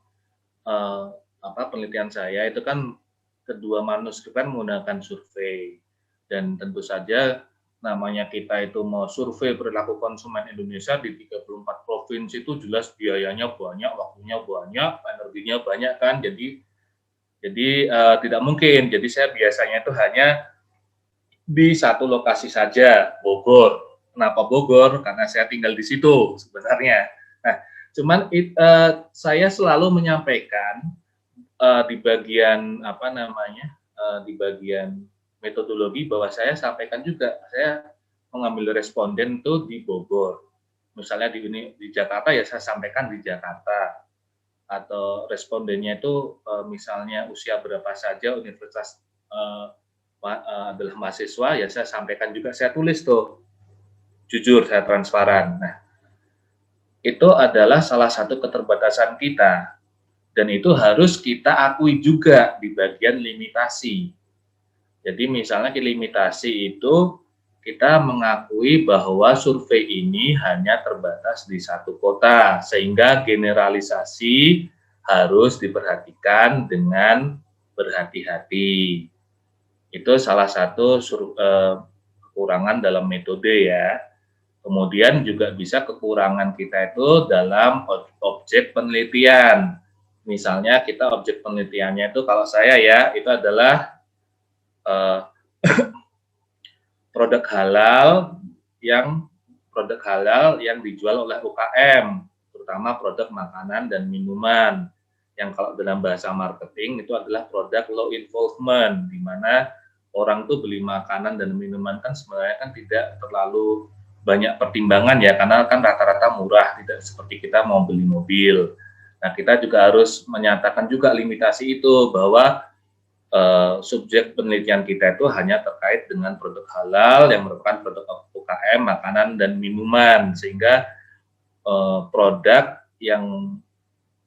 penelitian saya itu kan kedua manuskrip kan menggunakan survei, dan tentu saja namanya kita itu mau survei perilaku konsumen Indonesia di 34 provinsi itu jelas biayanya banyak, waktunya banyak, energinya banyak kan, jadi tidak mungkin. Jadi saya biasanya itu hanya di satu lokasi saja, Bogor. Kenapa Bogor? Karena saya tinggal di situ sebenarnya. Nah, cuman saya selalu menyampaikan di bagian di bagian metodologi bahwa saya sampaikan juga, saya mengambil responden itu di Bogor. Misalnya di Jakarta ya saya sampaikan di Jakarta. Atau respondennya itu misalnya usia berapa saja, universitas adalah mahasiswa, ya saya sampaikan juga, saya tulis tuh, jujur, saya transparan. Nah, itu adalah salah satu keterbatasan kita, dan itu harus kita akui juga di bagian limitasi. Jadi misalnya limitasi itu kita mengakui bahwa survei ini hanya terbatas di satu kota, sehingga generalisasi harus diperhatikan dengan berhati-hati. Itu salah satu kekurangan dalam metode ya. Kemudian juga bisa kekurangan kita itu dalam objek penelitian. Misalnya kita objek penelitiannya itu kalau saya ya, itu adalah produk halal yang dijual oleh UKM, terutama produk makanan dan minuman. Yang kalau dalam bahasa marketing itu adalah produk low involvement, di mana orang tuh beli makanan dan minuman kan sebenarnya kan tidak terlalu banyak pertimbangan ya, karena kan rata-rata murah, tidak seperti kita mau beli mobil. Nah, kita juga harus menyatakan juga limitasi itu, bahwa subjek penelitian kita itu hanya terkait dengan produk halal yang merupakan produk UKM, makanan dan minuman, sehingga produk yang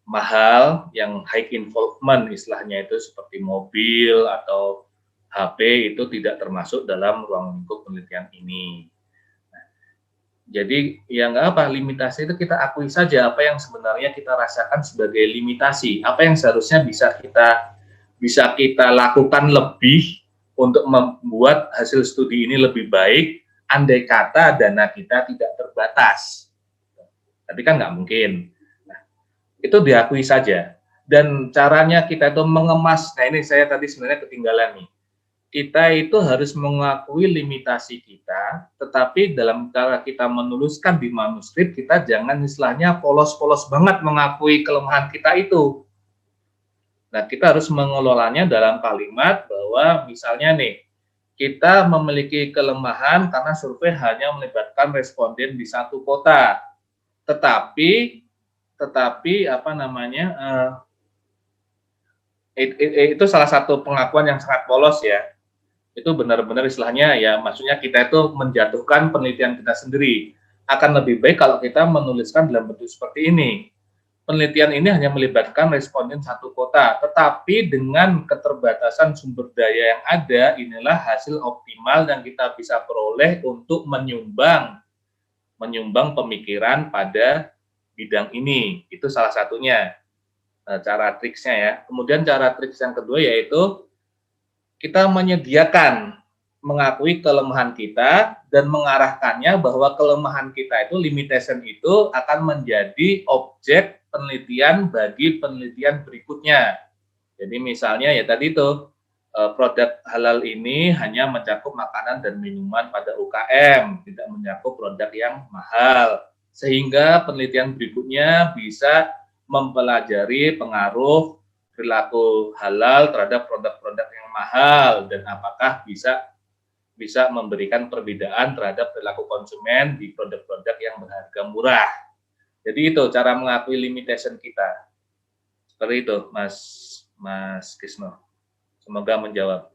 mahal, yang high involvement istilahnya itu seperti mobil atau HP itu tidak termasuk dalam ruang lingkup penelitian ini. Nah, jadi ya nggak apa, limitasi itu kita akui saja apa yang sebenarnya kita rasakan sebagai limitasi, apa yang seharusnya bisa kita bisa kita lakukan lebih untuk membuat hasil studi ini lebih baik, andai kata dana kita tidak terbatas. Tapi kan nggak mungkin. Nah, itu diakui saja. Dan caranya kita itu mengemas, nah ini saya tadi sebenarnya ketinggalan nih. Kita itu harus mengakui limitasi kita, tetapi dalam cara kita menuliskan di manuskrip, kita jangan istilahnya polos-polos banget mengakui kelemahan kita itu. Nah, kita harus mengelolanya dalam kalimat bahwa misalnya nih, kita memiliki kelemahan karena survei hanya melibatkan responden di satu kota. Tetapi apa namanya, itu salah satu pengakuan yang sangat polos ya. Itu benar-benar istilahnya ya, maksudnya kita itu menjatuhkan penelitian kita sendiri. Akan lebih baik kalau kita menuliskan dalam bentuk seperti ini. Penelitian ini hanya melibatkan responden satu kota, tetapi dengan keterbatasan sumber daya yang ada, inilah hasil optimal yang kita bisa peroleh untuk menyumbang pemikiran pada bidang ini. Itu salah satunya cara triksnya ya. Kemudian cara triks yang kedua yaitu kita menyediakan mengakui kelemahan kita dan mengarahkannya bahwa kelemahan kita itu, limitation itu akan menjadi objek penelitian bagi penelitian berikutnya. Jadi misalnya ya tadi itu, produk halal ini hanya mencakup makanan dan minuman pada UKM, tidak mencakup produk yang mahal. Sehingga penelitian berikutnya bisa mempelajari pengaruh perilaku halal terhadap produk-produk yang mahal dan apakah bisa memberikan perbedaan terhadap perilaku konsumen di produk-produk yang berharga murah. Jadi itu cara mengakui limitation kita. Seperti itu, Mas Kisno. Semoga menjawab.